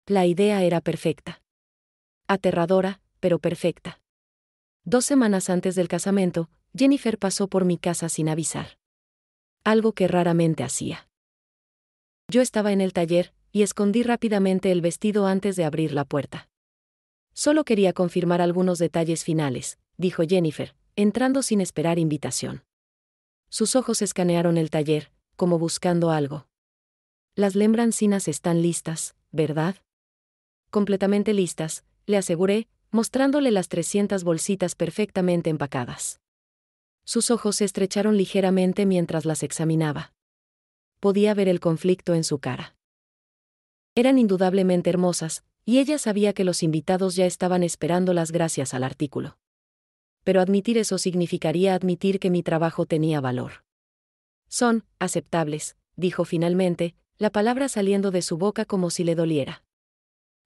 La idea era perfecta. Aterradora, pero perfecta. 2 semanas antes del casamiento, Jennifer pasó por mi casa sin avisar. Algo que raramente hacía. Yo estaba en el taller, y escondí rápidamente el vestido antes de abrir la puerta. Solo quería confirmar algunos detalles finales, dijo Jennifer, entrando sin esperar invitación. Sus ojos escanearon el taller, como buscando algo. Las lembranzinas están listas, ¿verdad? Completamente listas, le aseguré, mostrándole las 300 bolsitas perfectamente empacadas. Sus ojos se estrecharon ligeramente mientras las examinaba. Podía ver el conflicto en su cara. Eran indudablemente hermosas, y ella sabía que los invitados ya estaban esperándolas gracias al artículo. Pero admitir eso significaría admitir que mi trabajo tenía valor. Son aceptables, dijo finalmente, la palabra saliendo de su boca como si le doliera.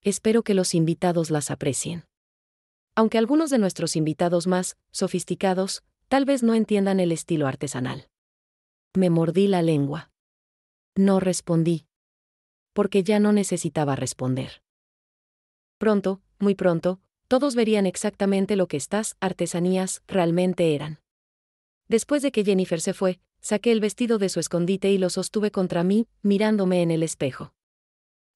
Espero que los invitados las aprecien. Aunque algunos de nuestros invitados más sofisticados, tal vez no entiendan el estilo artesanal. Me mordí la lengua. No respondí. Porque ya no necesitaba responder. Pronto, muy pronto, todos verían exactamente lo que estas artesanías realmente eran. Después de que Jennifer se fue, saqué el vestido de su escondite y lo sostuve contra mí, mirándome en el espejo.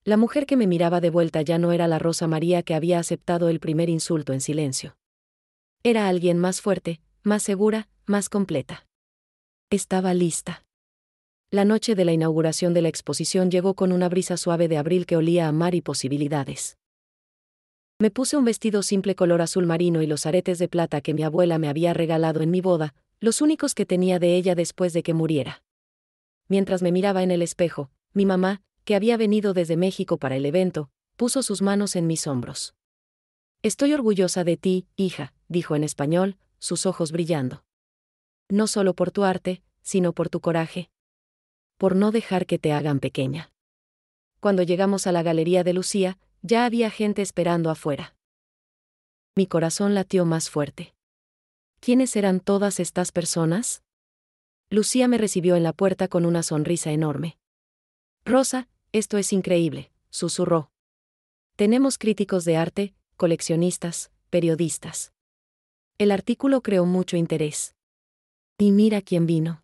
La mujer que me miraba de vuelta ya no era la Rosa María que había aceptado el primer insulto en silencio. Era alguien más fuerte, más segura, más completa. Estaba lista. La noche de la inauguración de la exposición llegó con una brisa suave de abril que olía a mar y posibilidades. Me puse un vestido simple color azul marino y los aretes de plata que mi abuela me había regalado en mi boda, los únicos que tenía de ella después de que muriera. Mientras me miraba en el espejo, mi mamá, que había venido desde México para el evento, puso sus manos en mis hombros. Estoy orgullosa de ti, hija, dijo en español, sus ojos brillando. No solo por tu arte, sino por tu coraje. Por no dejar que te hagan pequeña. Cuando llegamos a la galería de Lucía, ya había gente esperando afuera. Mi corazón latió más fuerte. ¿Quiénes eran todas estas personas? Lucía me recibió en la puerta con una sonrisa enorme. Rosa, esto es increíble, susurró. Tenemos críticos de arte, coleccionistas, periodistas. El artículo creó mucho interés. Y mira quién vino.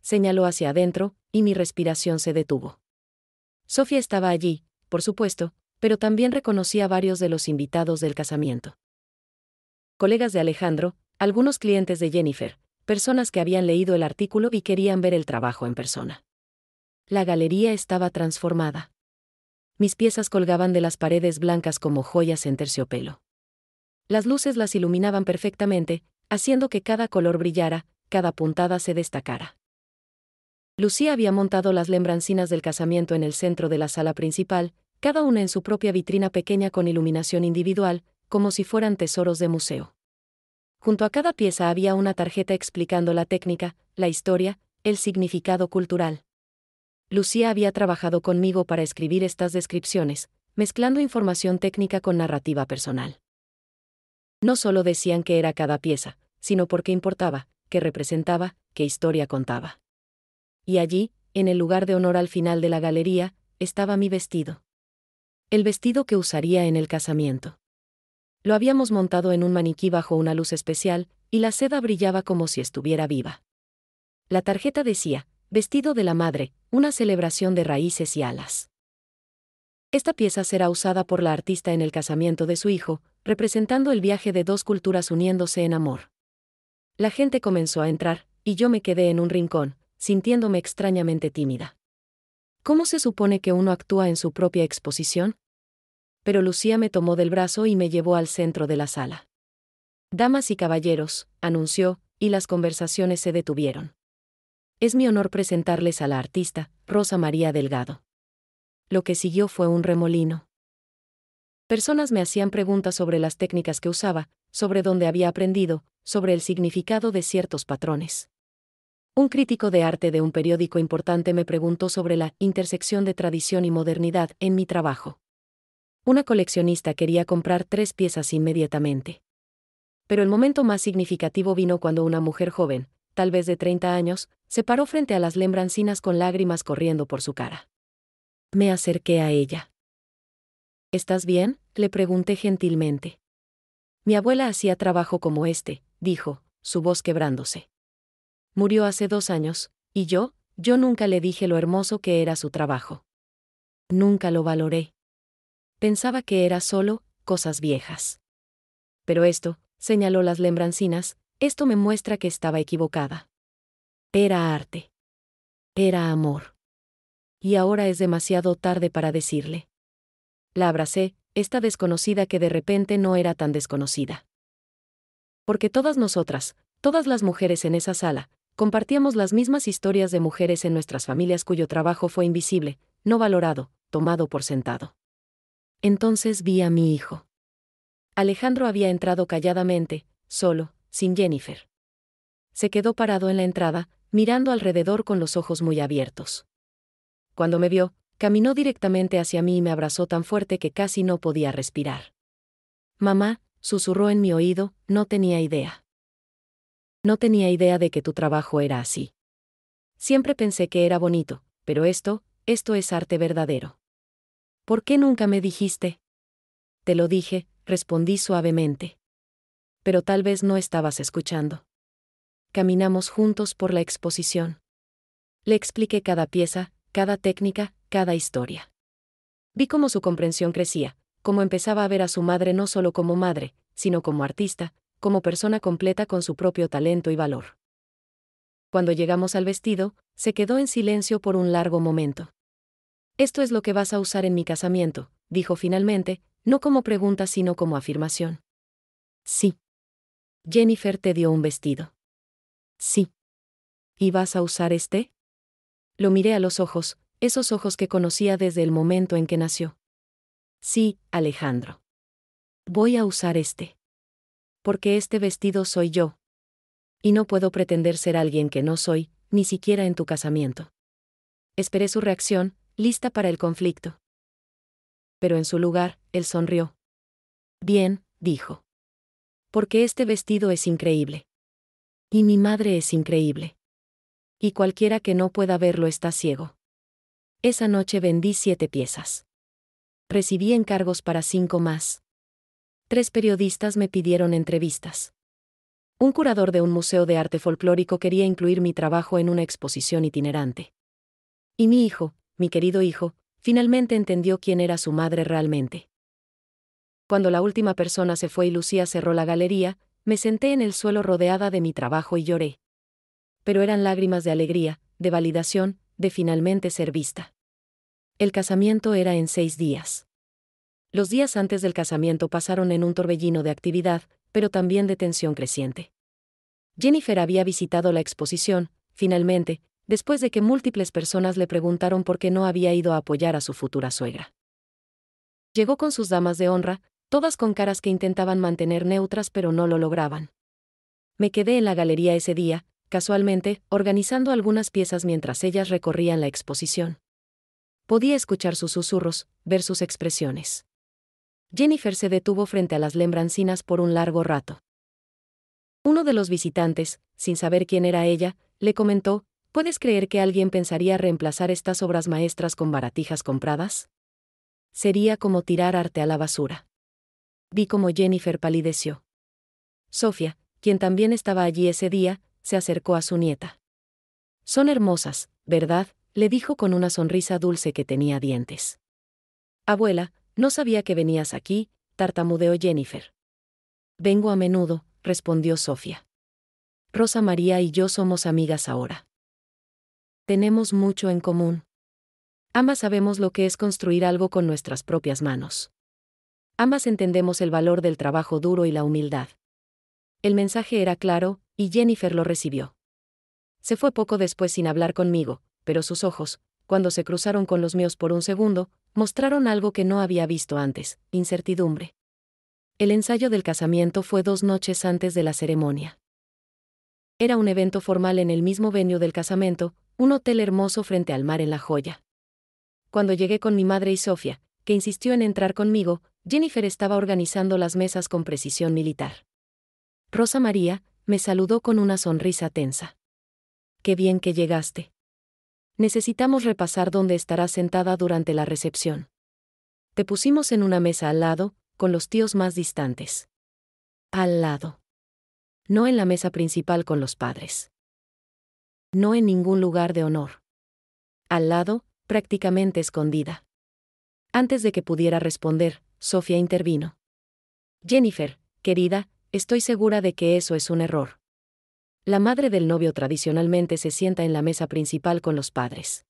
Señaló hacia adentro, y mi respiración se detuvo. Sofía estaba allí, por supuesto, pero también reconocí a varios de los invitados del casamiento. Colegas de Alejandro, algunos clientes de Jennifer, personas que habían leído el artículo y querían ver el trabajo en persona. La galería estaba transformada. Mis piezas colgaban de las paredes blancas como joyas en terciopelo. Las luces las iluminaban perfectamente, haciendo que cada color brillara, cada puntada se destacara. Lucía había montado las lembranzinas del casamiento en el centro de la sala principal, cada una en su propia vitrina pequeña con iluminación individual, como si fueran tesoros de museo. Junto a cada pieza había una tarjeta explicando la técnica, la historia, el significado cultural. Lucía había trabajado conmigo para escribir estas descripciones, mezclando información técnica con narrativa personal. No solo decían qué era cada pieza, sino por qué importaba, qué representaba, qué historia contaba. Y allí, en el lugar de honor al final de la galería, estaba mi vestido. El vestido que usaría en el casamiento. Lo habíamos montado en un maniquí bajo una luz especial, y la seda brillaba como si estuviera viva. La tarjeta decía, vestido de la madre, una celebración de raíces y alas. Esta pieza será usada por la artista en el casamiento de su hijo, representando el viaje de dos culturas uniéndose en amor. La gente comenzó a entrar, y yo me quedé en un rincón, sintiéndome extrañamente tímida. ¿Cómo se supone que uno actúa en su propia exposición? Pero Lucía me tomó del brazo y me llevó al centro de la sala. Damas y caballeros, anunció, y las conversaciones se detuvieron. Es mi honor presentarles a la artista, Rosa María Delgado. Lo que siguió fue un remolino. Personas me hacían preguntas sobre las técnicas que usaba, sobre dónde había aprendido, sobre el significado de ciertos patrones. Un crítico de arte de un periódico importante me preguntó sobre la intersección de tradición y modernidad en mi trabajo. Una coleccionista quería comprar 3 piezas inmediatamente. Pero el momento más significativo vino cuando una mujer joven, tal vez de 30 años, se paró frente a las lembrancinas con lágrimas corriendo por su cara. Me acerqué a ella. ¿Estás bien?, le pregunté gentilmente. Mi abuela hacía trabajo como este, dijo, su voz quebrándose. Murió hace 2 años, y yo nunca le dije lo hermoso que era su trabajo. Nunca lo valoré. Pensaba que era solo cosas viejas. Pero esto, señaló las lembrancinas, esto me muestra que estaba equivocada. Era arte. Era amor. Y ahora es demasiado tarde para decirle. La abracé, esta desconocida que de repente no era tan desconocida. Porque todas nosotras, todas las mujeres en esa sala, compartíamos las mismas historias de mujeres en nuestras familias cuyo trabajo fue invisible, no valorado, tomado por sentado. Entonces vi a mi hijo. Alejandro había entrado calladamente, solo, sin Jennifer. Se quedó parado en la entrada, mirando alrededor con los ojos muy abiertos. Cuando me vio, caminó directamente hacia mí y me abrazó tan fuerte que casi no podía respirar. Mamá, susurró en mi oído, no tenía idea. No tenía idea de que tu trabajo era así. Siempre pensé que era bonito, pero esto es arte verdadero. ¿Por qué nunca me dijiste? Te lo dije, respondí suavemente. Pero tal vez no estabas escuchando. Caminamos juntos por la exposición. Le expliqué cada pieza, cada técnica, cada historia. Vi cómo su comprensión crecía, cómo empezaba a ver a su madre no solo como madre, sino como artista, como persona completa con su propio talento y valor. Cuando llegamos al vestido, se quedó en silencio por un largo momento. Esto es lo que vas a usar en mi casamiento, dijo finalmente, no como pregunta sino como afirmación. Sí. Jennifer te dio un vestido. Sí. ¿Y vas a usar este? Lo miré a los ojos, esos ojos que conocía desde el momento en que nació. Sí, Alejandro. Voy a usar este. Porque este vestido soy yo. Y no puedo pretender ser alguien que no soy, ni siquiera en tu casamiento. Esperé su reacción, lista para el conflicto. Pero en su lugar, él sonrió. Bien, dijo. Porque este vestido es increíble. Y mi madre es increíble. Y cualquiera que no pueda verlo está ciego. Esa noche vendí 7 piezas. Recibí encargos para 5 más. 3 periodistas me pidieron entrevistas. Un curador de un museo de arte folclórico quería incluir mi trabajo en una exposición itinerante. Y mi hijo, mi querido hijo, finalmente entendió quién era su madre realmente. Cuando la última persona se fue y Lucía cerró la galería, me senté en el suelo rodeada de mi trabajo y lloré. Pero eran lágrimas de alegría, de validación, de finalmente ser vista. El casamiento era en 6 días. Los días antes del casamiento pasaron en un torbellino de actividad, pero también de tensión creciente. Jennifer había visitado la exposición, finalmente, después de que múltiples personas le preguntaron por qué no había ido a apoyar a su futura suegra. Llegó con sus damas de honra, todas con caras que intentaban mantener neutras pero no lo lograban. Me quedé en la galería ese día, casualmente, organizando algunas piezas mientras ellas recorrían la exposición. Podía escuchar sus susurros, ver sus expresiones. Jennifer se detuvo frente a las lembrancinas por un largo rato. Uno de los visitantes, sin saber quién era ella, le comentó, ¿puedes creer que alguien pensaría reemplazar estas obras maestras con baratijas compradas? Sería como tirar arte a la basura. Vi cómo Jennifer palideció. Sofía, quien también estaba allí ese día, se acercó a su nieta. Son hermosas, ¿verdad?, le dijo con una sonrisa dulce que tenía dientes. Abuela, no sabía que venías aquí, tartamudeó Jennifer. Vengo a menudo, respondió Sofía. Rosa María y yo somos amigas ahora. Tenemos mucho en común. Ambas sabemos lo que es construir algo con nuestras propias manos. Ambas entendemos el valor del trabajo duro y la humildad. El mensaje era claro, y Jennifer lo recibió. Se fue poco después sin hablar conmigo, pero sus ojos, cuando se cruzaron con los míos por un segundo, mostraron algo que no había visto antes, incertidumbre. El ensayo del casamiento fue 2 noches antes de la ceremonia. Era un evento formal en el mismo venue del casamiento, un hotel hermoso frente al mar en La Joya. Cuando llegué con mi madre y Sofía, que insistió en entrar conmigo, Jennifer estaba organizando las mesas con precisión militar. Rosa María me saludó con una sonrisa tensa. «Qué bien que llegaste. Necesitamos repasar dónde estarás sentada durante la recepción. Te pusimos en una mesa al lado, con los tíos más distantes. Al lado. No en la mesa principal con los padres. No en ningún lugar de honor. Al lado, prácticamente escondida». Antes de que pudiera responder, Sofía intervino. «Jennifer, querida, estoy segura de que eso es un error. La madre del novio tradicionalmente se sienta en la mesa principal con los padres».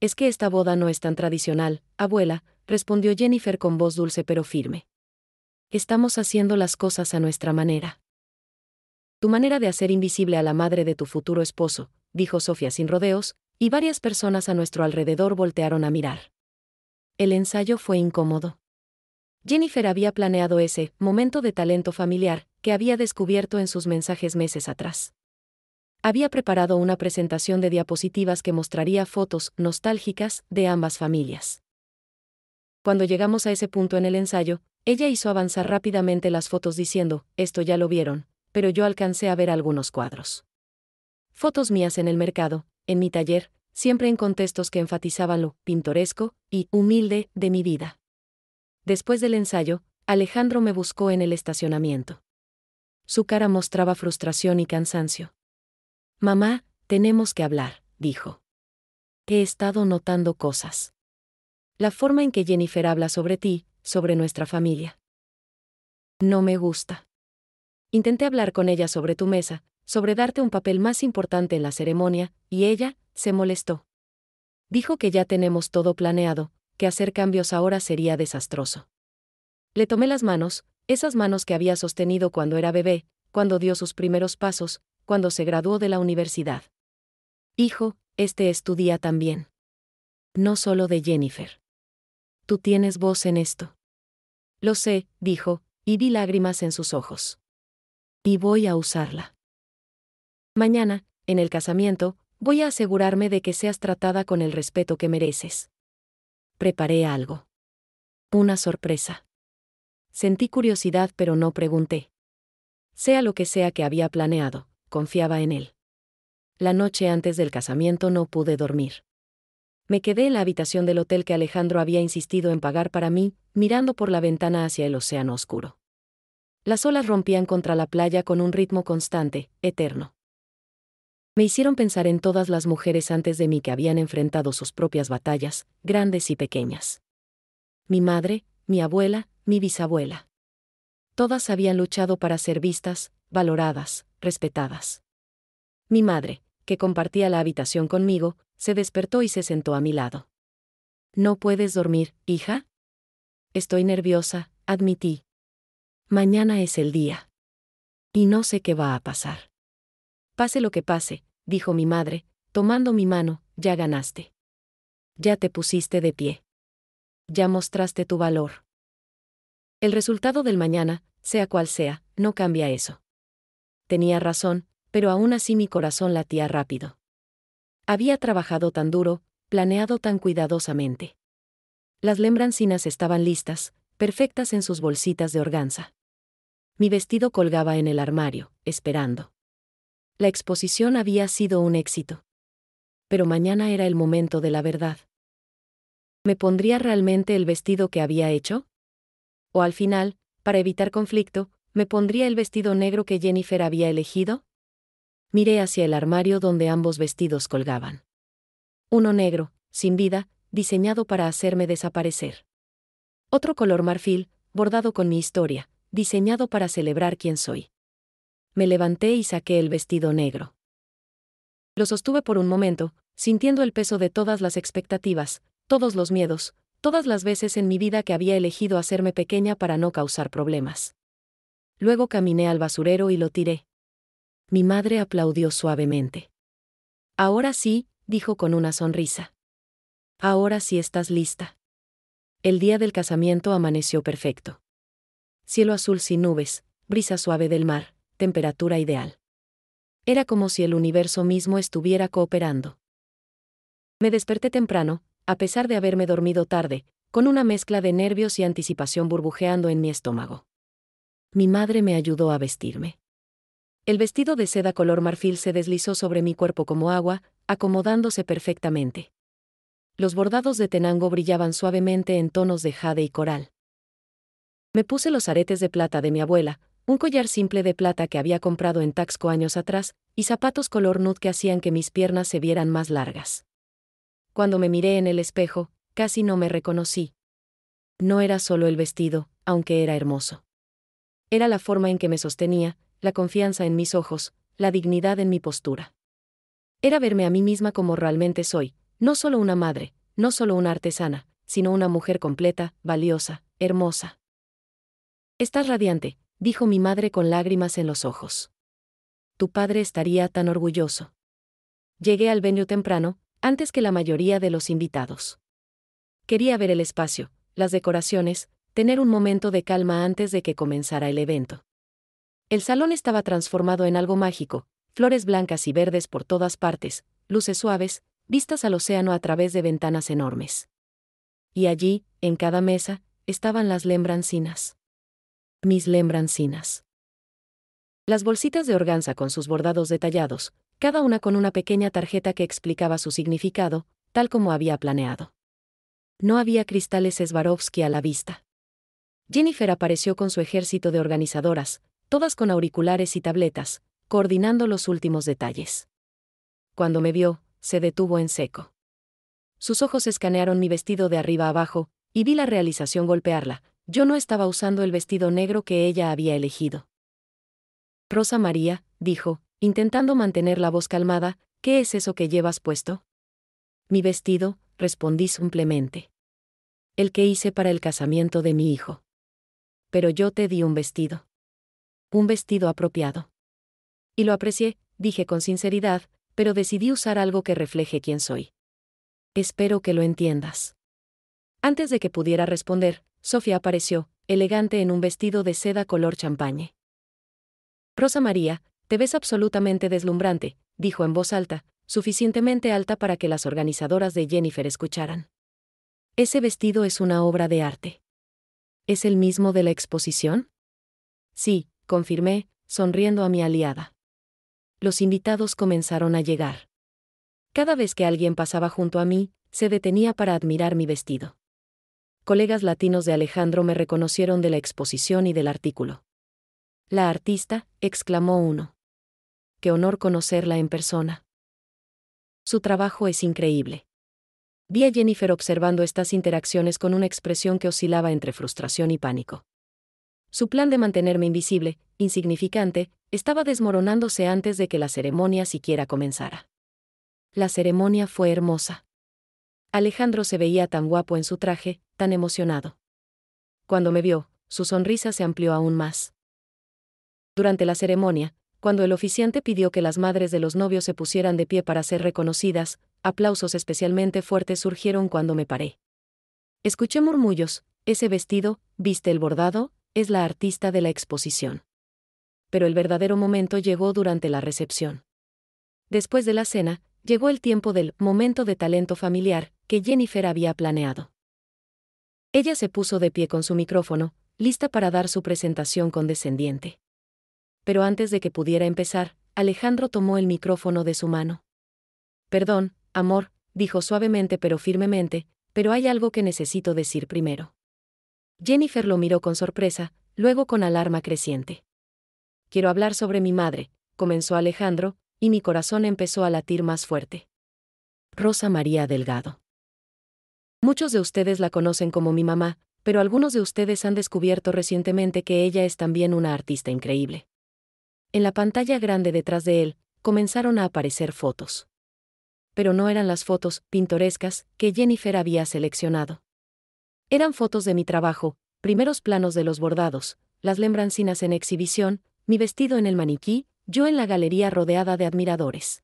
«Es que esta boda no es tan tradicional, abuela», respondió Jennifer con voz dulce pero firme. «Estamos haciendo las cosas a nuestra manera». «Tu manera de hacer invisible a la madre de tu futuro esposo», dijo Sofía sin rodeos, y varias personas a nuestro alrededor voltearon a mirar. El ensayo fue incómodo. Jennifer había planeado ese momento de talento familiar que había descubierto en sus mensajes meses atrás. Había preparado una presentación de diapositivas que mostraría fotos nostálgicas de ambas familias. Cuando llegamos a ese punto en el ensayo, ella hizo avanzar rápidamente las fotos diciendo: «Esto ya lo vieron», pero yo alcancé a ver algunos cuadros. Fotos mías en el mercado, en mi taller, siempre en contextos que enfatizaban lo pintoresco y humilde de mi vida. Después del ensayo, Alejandro me buscó en el estacionamiento. Su cara mostraba frustración y cansancio. «Mamá, tenemos que hablar», dijo. «He estado notando cosas. La forma en que Jennifer habla sobre ti, sobre nuestra familia. No me gusta. Intenté hablar con ella sobre tu mesa, sobre darte un papel más importante en la ceremonia, y ella se molestó. Dijo que ya tenemos todo planeado, que hacer cambios ahora sería desastroso». Le tomé las manos, esas manos que había sostenido cuando era bebé, cuando dio sus primeros pasos, cuando se graduó de la universidad. «Hijo, este es tu día también. No solo de Jennifer. Tú tienes voz en esto». «Lo sé», dijo, y vi lágrimas en sus ojos. «Y voy a usarla. Mañana, en el casamiento, voy a asegurarme de que seas tratada con el respeto que mereces. Preparé algo. Una sorpresa». Sentí curiosidad pero no pregunté. Sea lo que sea que había planeado, confiaba en él. La noche antes del casamiento no pude dormir. Me quedé en la habitación del hotel que Alejandro había insistido en pagar para mí, mirando por la ventana hacia el océano oscuro. Las olas rompían contra la playa con un ritmo constante, eterno. Me hicieron pensar en todas las mujeres antes de mí que habían enfrentado sus propias batallas, grandes y pequeñas. Mi madre, mi abuela, mi bisabuela. Todas habían luchado para ser vistas, valoradas, respetadas. Mi madre, que compartía la habitación conmigo, se despertó y se sentó a mi lado. «¿No puedes dormir, hija?» «Estoy nerviosa», admití. «Mañana es el día. Y no sé qué va a pasar». «Pase lo que pase», dijo mi madre, tomando mi mano, «ya ganaste. Ya te pusiste de pie. Ya mostraste tu valor. El resultado del mañana, sea cual sea, no cambia eso». Tenía razón, pero aún así mi corazón latía rápido. Había trabajado tan duro, planeado tan cuidadosamente. Las lembrancinas estaban listas, perfectas en sus bolsitas de organza. Mi vestido colgaba en el armario, esperando. La exposición había sido un éxito. Pero mañana era el momento de la verdad. ¿Me pondría realmente el vestido que había hecho? ¿O al final, para evitar conflicto, me pondría el vestido negro que Jennifer había elegido? Miré hacia el armario donde ambos vestidos colgaban. Uno negro, sin vida, diseñado para hacerme desaparecer. Otro color marfil, bordado con mi historia, diseñado para celebrar quién soy. Me levanté y saqué el vestido negro. Lo sostuve por un momento, sintiendo el peso de todas las expectativas, todos los miedos, todas las veces en mi vida que había elegido hacerme pequeña para no causar problemas. Luego caminé al basurero y lo tiré. Mi madre aplaudió suavemente. «Ahora sí», dijo con una sonrisa. «Ahora sí estás lista». El día del casamiento amaneció perfecto. Cielo azul sin nubes, brisa suave del mar, temperatura ideal. Era como si el universo mismo estuviera cooperando. Me desperté temprano, a pesar de haberme dormido tarde, con una mezcla de nervios y anticipación burbujeando en mi estómago. Mi madre me ayudó a vestirme. El vestido de seda color marfil se deslizó sobre mi cuerpo como agua, acomodándose perfectamente. Los bordados de tenango brillaban suavemente en tonos de jade y coral. Me puse los aretes de plata de mi abuela, un collar simple de plata que había comprado en Taxco años atrás, y zapatos color nude que hacían que mis piernas se vieran más largas. Cuando me miré en el espejo, casi no me reconocí. No era solo el vestido, aunque era hermoso. Era la forma en que me sostenía, la confianza en mis ojos, la dignidad en mi postura. Era verme a mí misma como realmente soy, no solo una madre, no solo una artesana, sino una mujer completa, valiosa, hermosa. «Estás radiante», dijo mi madre con lágrimas en los ojos. «Tu padre estaría tan orgulloso». Llegué al venue temprano, antes que la mayoría de los invitados. Quería ver el espacio, las decoraciones, tener un momento de calma antes de que comenzara el evento. El salón estaba transformado en algo mágico, flores blancas y verdes por todas partes, luces suaves, vistas al océano a través de ventanas enormes. Y allí, en cada mesa, estaban las lembrancinas. Mis lembrancinas. Las bolsitas de organza con sus bordados detallados, cada una con una pequeña tarjeta que explicaba su significado, tal como había planeado. No había cristales Swarovski a la vista. Jennifer apareció con su ejército de organizadoras, todas con auriculares y tabletas, coordinando los últimos detalles. Cuando me vio, se detuvo en seco. Sus ojos escanearon mi vestido de arriba a abajo, y vi la realización golpearla. Yo no estaba usando el vestido negro que ella había elegido. «Rosa María», dijo, intentando mantener la voz calmada, «¿qué es eso que llevas puesto?» «Mi vestido», respondí simplemente. «El que hice para el casamiento de mi hijo». «Pero yo te di un vestido». «Un vestido apropiado». «Y lo aprecié», dije con sinceridad, «pero decidí usar algo que refleje quién soy». «Espero que lo entiendas». Antes de que pudiera responder, Sofía apareció, elegante en un vestido de seda color champañe. «Rosa María, te ves absolutamente deslumbrante», dijo en voz alta, suficientemente alta para que las organizadoras de Jennifer escucharan. «Ese vestido es una obra de arte». «¿Es el mismo de la exposición?» «Sí», confirmé, sonriendo a mi aliada. Los invitados comenzaron a llegar. Cada vez que alguien pasaba junto a mí, se detenía para admirar mi vestido. Colegas latinos de Alejandro me reconocieron de la exposición y del artículo. «La artista», exclamó uno. «Qué honor conocerla en persona. Su trabajo es increíble». Vi a Jennifer observando estas interacciones con una expresión que oscilaba entre frustración y pánico. Su plan de mantenerme invisible, insignificante, estaba desmoronándose antes de que la ceremonia siquiera comenzara. La ceremonia fue hermosa. Alejandro se veía tan guapo en su traje, tan emocionado. Cuando me vio, su sonrisa se amplió aún más. Durante la ceremonia, cuando el oficiante pidió que las madres de los novios se pusieran de pie para ser reconocidas, aplausos especialmente fuertes surgieron cuando me paré. Escuché murmullos: «Ese vestido, ¿viste el bordado? Es la artista de la exposición». Pero el verdadero momento llegó durante la recepción. Después de la cena, llegó el tiempo del momento de talento familiar que Jennifer había planeado. Ella se puso de pie con su micrófono, lista para dar su presentación condescendiente. Pero antes de que pudiera empezar, Alejandro tomó el micrófono de su mano. «Perdón, amor», dijo suavemente pero firmemente, «pero hay algo que necesito decir primero». Jennifer lo miró con sorpresa, luego con alarma creciente. «Quiero hablar sobre mi madre», comenzó Alejandro, y mi corazón empezó a latir más fuerte. «Rosa María Delgado. Muchos de ustedes la conocen como mi mamá, pero algunos de ustedes han descubierto recientemente que ella es también una artista increíble». En la pantalla grande detrás de él, comenzaron a aparecer fotos. Pero no eran las fotos pintorescas que Jennifer había seleccionado. Eran fotos de mi trabajo, primeros planos de los bordados, las lembrancinas en exhibición, mi vestido en el maniquí, yo en la galería rodeada de admiradores.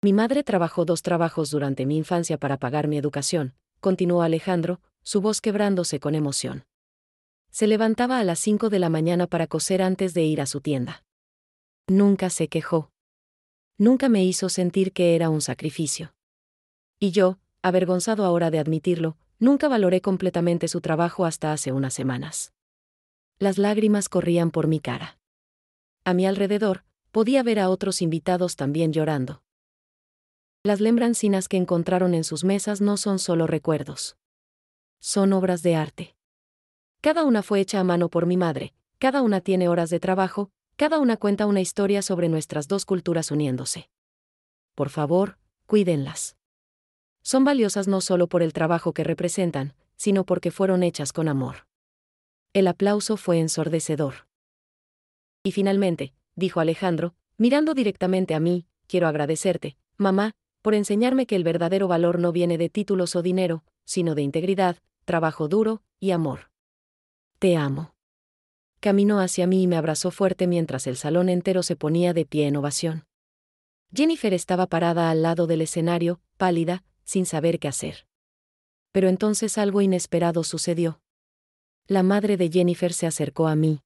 «Mi madre trabajó 2 trabajos durante mi infancia para pagar mi educación», continuó Alejandro, su voz quebrándose con emoción. Se levantaba a las 5 de la mañana para coser antes de ir a su tienda. Nunca se quejó. Nunca me hizo sentir que era un sacrificio. Y yo, avergonzado ahora de admitirlo, nunca valoré completamente su trabajo hasta hace unas semanas. Las lágrimas corrían por mi cara. A mi alrededor, podía ver a otros invitados también llorando. Las lembrancinas que encontraron en sus mesas no son solo recuerdos. Son obras de arte. Cada una fue hecha a mano por mi madre, cada una tiene horas de trabajo, cada una cuenta una historia sobre nuestras dos culturas uniéndose. Por favor, cuídenlas. Son valiosas no solo por el trabajo que representan, sino porque fueron hechas con amor. El aplauso fue ensordecedor. Y finalmente, dijo Alejandro, mirando directamente a mí, quiero agradecerte, mamá, por enseñarme que el verdadero valor no viene de títulos o dinero, sino de integridad, trabajo duro y amor. Te amo. Caminó hacia mí y me abrazó fuerte mientras el salón entero se ponía de pie en ovación. Jennifer estaba parada al lado del escenario, pálida, sin saber qué hacer. Pero entonces algo inesperado sucedió. La madre de Jennifer se acercó a mí.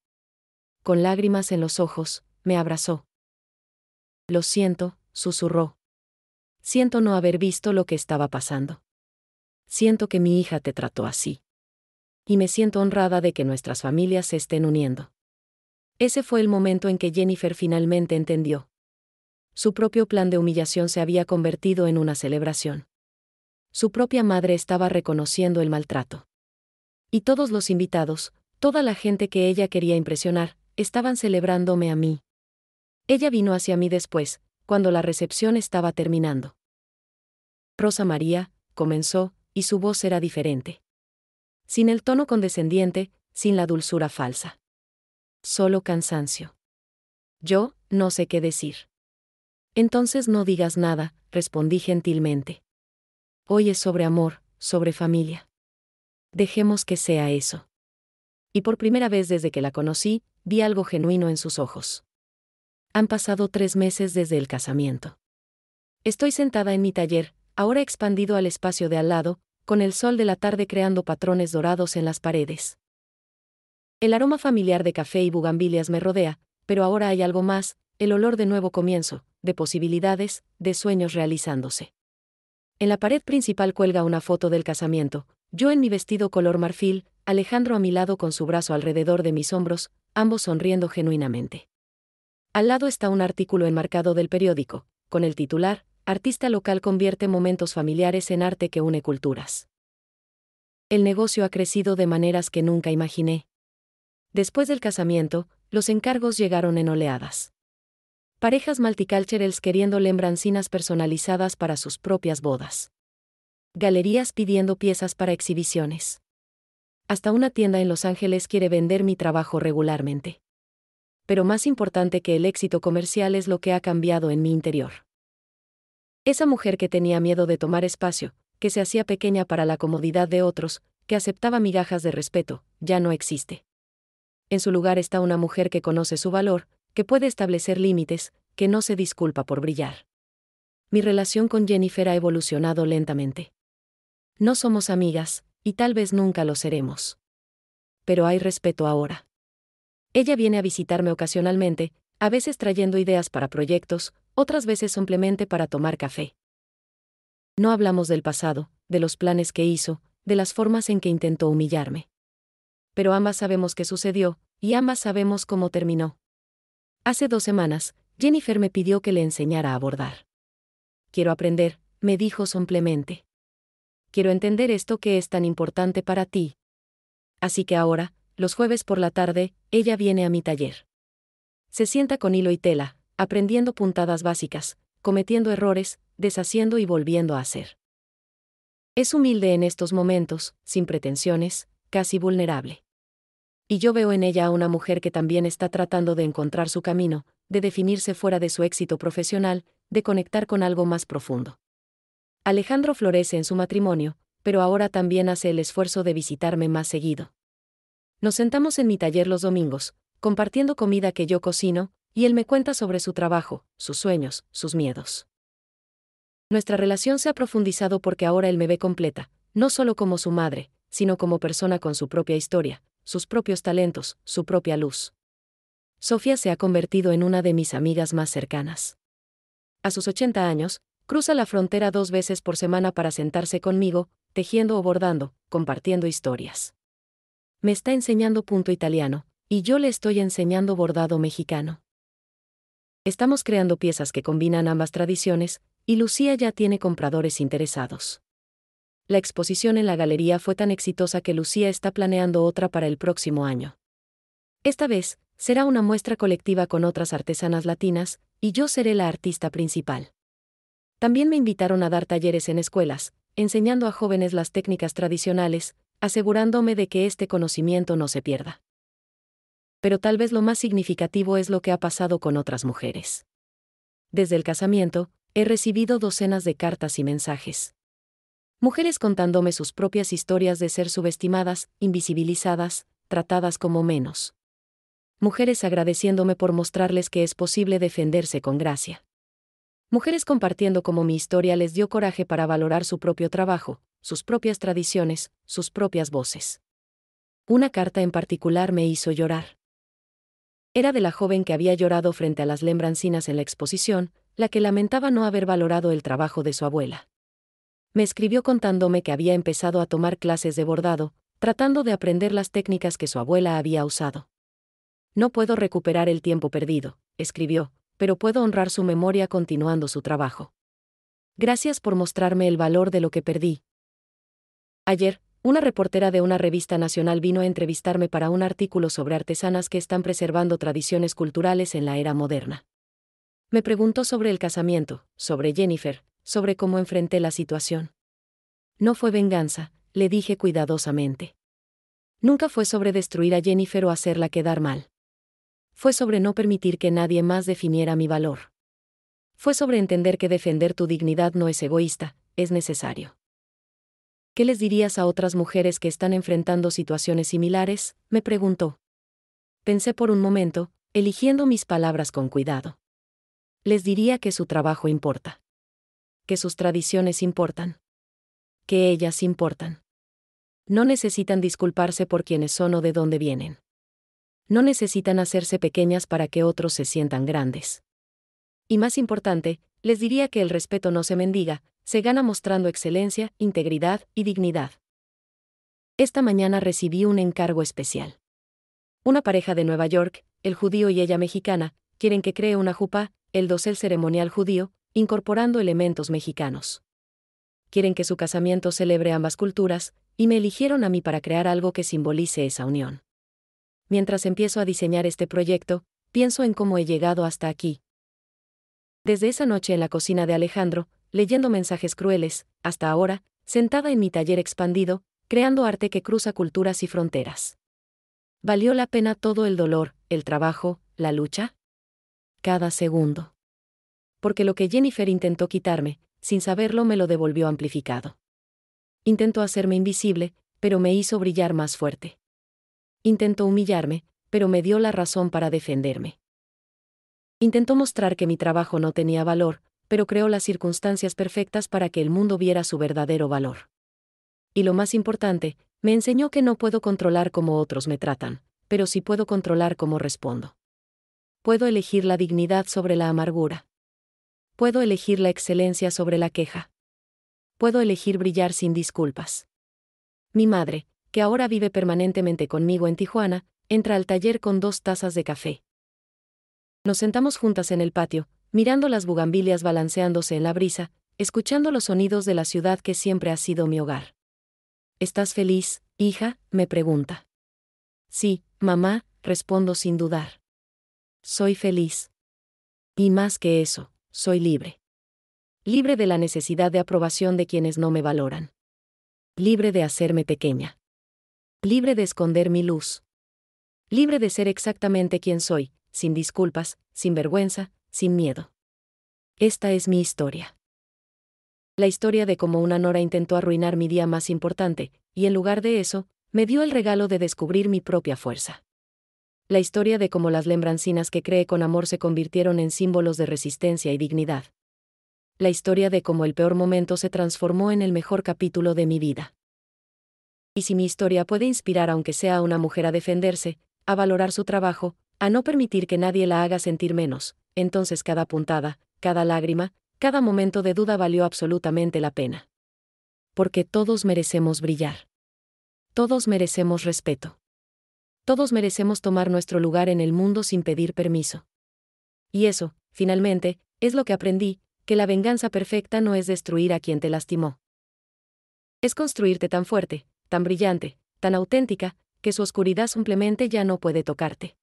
Con lágrimas en los ojos, me abrazó. Lo siento, susurró. Siento no haber visto lo que estaba pasando. Siento que mi hija te trató así. Y me siento honrada de que nuestras familias se estén uniendo. Ese fue el momento en que Jennifer finalmente entendió. Su propio plan de humillación se había convertido en una celebración. Su propia madre estaba reconociendo el maltrato. Y todos los invitados, toda la gente que ella quería impresionar, estaban celebrándome a mí. Ella vino hacia mí después, cuando la recepción estaba terminando. Rosa María, comenzó, y su voz era diferente. Sin el tono condescendiente, sin la dulzura falsa. Solo cansancio. Yo, no sé qué decir. Entonces no digas nada, respondí gentilmente. Hoy es sobre amor, sobre familia. Dejemos que sea eso. Y por primera vez desde que la conocí, vi algo genuino en sus ojos. Han pasado 3 meses desde el casamiento. Estoy sentada en mi taller, ahora expandido al espacio de al lado, con el sol de la tarde creando patrones dorados en las paredes. El aroma familiar de café y bugambilias me rodea, pero ahora hay algo más, el olor de nuevo comienzo, de posibilidades, de sueños realizándose. En la pared principal cuelga una foto del casamiento, yo en mi vestido color marfil, Alejandro a mi lado con su brazo alrededor de mis hombros, ambos sonriendo genuinamente. Al lado está un artículo enmarcado del periódico, con el titular, Artista local convierte momentos familiares en arte que une culturas. El negocio ha crecido de maneras que nunca imaginé. Después del casamiento, los encargos llegaron en oleadas. Parejas multiculturales queriendo lembrancinas personalizadas para sus propias bodas. Galerías pidiendo piezas para exhibiciones. Hasta una tienda en Los Ángeles quiere vender mi trabajo regularmente. Pero más importante que el éxito comercial es lo que ha cambiado en mi interior. Esa mujer que tenía miedo de tomar espacio, que se hacía pequeña para la comodidad de otros, que aceptaba migajas de respeto, ya no existe. En su lugar está una mujer que conoce su valor, que puede establecer límites, que no se disculpa por brillar. Mi relación con Jennifer ha evolucionado lentamente. No somos amigas, y tal vez nunca lo seremos. Pero hay respeto ahora. Ella viene a visitarme ocasionalmente, a veces trayendo ideas para proyectos, otras veces simplemente para tomar café. No hablamos del pasado, de los planes que hizo, de las formas en que intentó humillarme. Pero ambas sabemos qué sucedió, y ambas sabemos cómo terminó. Hace 2 semanas, Jennifer me pidió que le enseñara a bordar. Quiero aprender, me dijo sombremente. Quiero entender esto que es tan importante para ti. Así que ahora, los jueves por la tarde, ella viene a mi taller. Se sienta con hilo y tela, aprendiendo puntadas básicas, cometiendo errores, deshaciendo y volviendo a hacer. Es humilde en estos momentos, sin pretensiones, casi vulnerable. Y yo veo en ella a una mujer que también está tratando de encontrar su camino, de definirse fuera de su éxito profesional, de conectar con algo más profundo. Alejandro florece en su matrimonio, pero ahora también hace el esfuerzo de visitarme más seguido. Nos sentamos en mi taller los domingos, compartiendo comida que yo cocino, y él me cuenta sobre su trabajo, sus sueños, sus miedos. Nuestra relación se ha profundizado porque ahora él me ve completa, no solo como su madre, sino como persona con su propia historia, sus propios talentos, su propia luz. Sofía se ha convertido en una de mis amigas más cercanas. A sus 80 años, cruza la frontera 2 veces por semana para sentarse conmigo, tejiendo o bordando, compartiendo historias. Me está enseñando punto italiano, y yo le estoy enseñando bordado mexicano. Estamos creando piezas que combinan ambas tradiciones, y Lucía ya tiene compradores interesados. La exposición en la galería fue tan exitosa que Lucía está planeando otra para el próximo año. Esta vez, será una muestra colectiva con otras artesanas latinas, y yo seré la artista principal. También me invitaron a dar talleres en escuelas, enseñando a jóvenes las técnicas tradicionales, asegurándome de que este conocimiento no se pierda. Pero tal vez lo más significativo es lo que ha pasado con otras mujeres. Desde el casamiento, he recibido docenas de cartas y mensajes. Mujeres contándome sus propias historias de ser subestimadas, invisibilizadas, tratadas como menos. Mujeres agradeciéndome por mostrarles que es posible defenderse con gracia. Mujeres compartiendo cómo mi historia les dio coraje para valorar su propio trabajo, sus propias tradiciones, sus propias voces. Una carta en particular me hizo llorar. Era de la joven que había llorado frente a las lembrancinas en la exposición, la que lamentaba no haber valorado el trabajo de su abuela. Me escribió contándome que había empezado a tomar clases de bordado, tratando de aprender las técnicas que su abuela había usado. No puedo recuperar el tiempo perdido, escribió, pero puedo honrar su memoria continuando su trabajo. Gracias por mostrarme el valor de lo que perdí. Ayer, una reportera de una revista nacional vino a entrevistarme para un artículo sobre artesanas que están preservando tradiciones culturales en la era moderna. Me preguntó sobre el casamiento, sobre Jennifer, sobre cómo enfrenté la situación. No fue venganza, le dije cuidadosamente. Nunca fue sobre destruir a Jennifer o hacerla quedar mal. Fue sobre no permitir que nadie más definiera mi valor. Fue sobre entender que defender tu dignidad no es egoísta, es necesario. ¿Qué les dirías a otras mujeres que están enfrentando situaciones similares?, me preguntó. Pensé por un momento, eligiendo mis palabras con cuidado. Les diría que su trabajo importa. Que sus tradiciones importan. Que ellas importan. No necesitan disculparse por quienes son o de dónde vienen. No necesitan hacerse pequeñas para que otros se sientan grandes. Y más importante, les diría que el respeto no se mendiga, se gana mostrando excelencia, integridad y dignidad. Esta mañana recibí un encargo especial. Una pareja de Nueva York, el judío y ella mexicana, quieren que cree una jupá, el dosel ceremonial judío, incorporando elementos mexicanos. Quieren que su casamiento celebre ambas culturas, y me eligieron a mí para crear algo que simbolice esa unión. Mientras empiezo a diseñar este proyecto, pienso en cómo he llegado hasta aquí. Desde esa noche en la cocina de Alejandro, leyendo mensajes crueles, hasta ahora, sentada en mi taller expandido, creando arte que cruza culturas y fronteras. ¿Valió la pena todo el dolor, el trabajo, la lucha? Cada segundo. Porque lo que Jennifer intentó quitarme, sin saberlo me lo devolvió amplificado. Intentó hacerme invisible, pero me hizo brillar más fuerte. Intentó humillarme, pero me dio la razón para defenderme. Intentó mostrar que mi trabajo no tenía valor, pero creó las circunstancias perfectas para que el mundo viera su verdadero valor. Y lo más importante, me enseñó que no puedo controlar cómo otros me tratan, pero sí puedo controlar cómo respondo. Puedo elegir la dignidad sobre la amargura. Puedo elegir la excelencia sobre la queja. Puedo elegir brillar sin disculpas. Mi madre, que ahora vive permanentemente conmigo en Tijuana, entra al taller con 2 tazas de café. Nos sentamos juntas en el patio, mirando las bugambilias balanceándose en la brisa, escuchando los sonidos de la ciudad que siempre ha sido mi hogar. ¿Estás feliz, hija?, me pregunta. Sí, mamá, respondo sin dudar. Soy feliz. Y más que eso, soy libre. Libre de la necesidad de aprobación de quienes no me valoran. Libre de hacerme pequeña. Libre de esconder mi luz. Libre de ser exactamente quien soy, sin disculpas, sin vergüenza, sin miedo. Esta es mi historia. La historia de cómo una nora intentó arruinar mi día más importante, y en lugar de eso, me dio el regalo de descubrir mi propia fuerza. La historia de cómo las lembrancinas que creé con amor se convirtieron en símbolos de resistencia y dignidad. La historia de cómo el peor momento se transformó en el mejor capítulo de mi vida. Y si mi historia puede inspirar aunque sea a una mujer a defenderse, a valorar su trabajo, a no permitir que nadie la haga sentir menos, entonces cada puntada, cada lágrima, cada momento de duda valió absolutamente la pena. Porque todos merecemos brillar. Todos merecemos respeto. Todos merecemos tomar nuestro lugar en el mundo sin pedir permiso. Y eso, finalmente, es lo que aprendí, que la venganza perfecta no es destruir a quien te lastimó. Es construirte tan fuerte, tan brillante, tan auténtica, que su oscuridad simplemente ya no puede tocarte.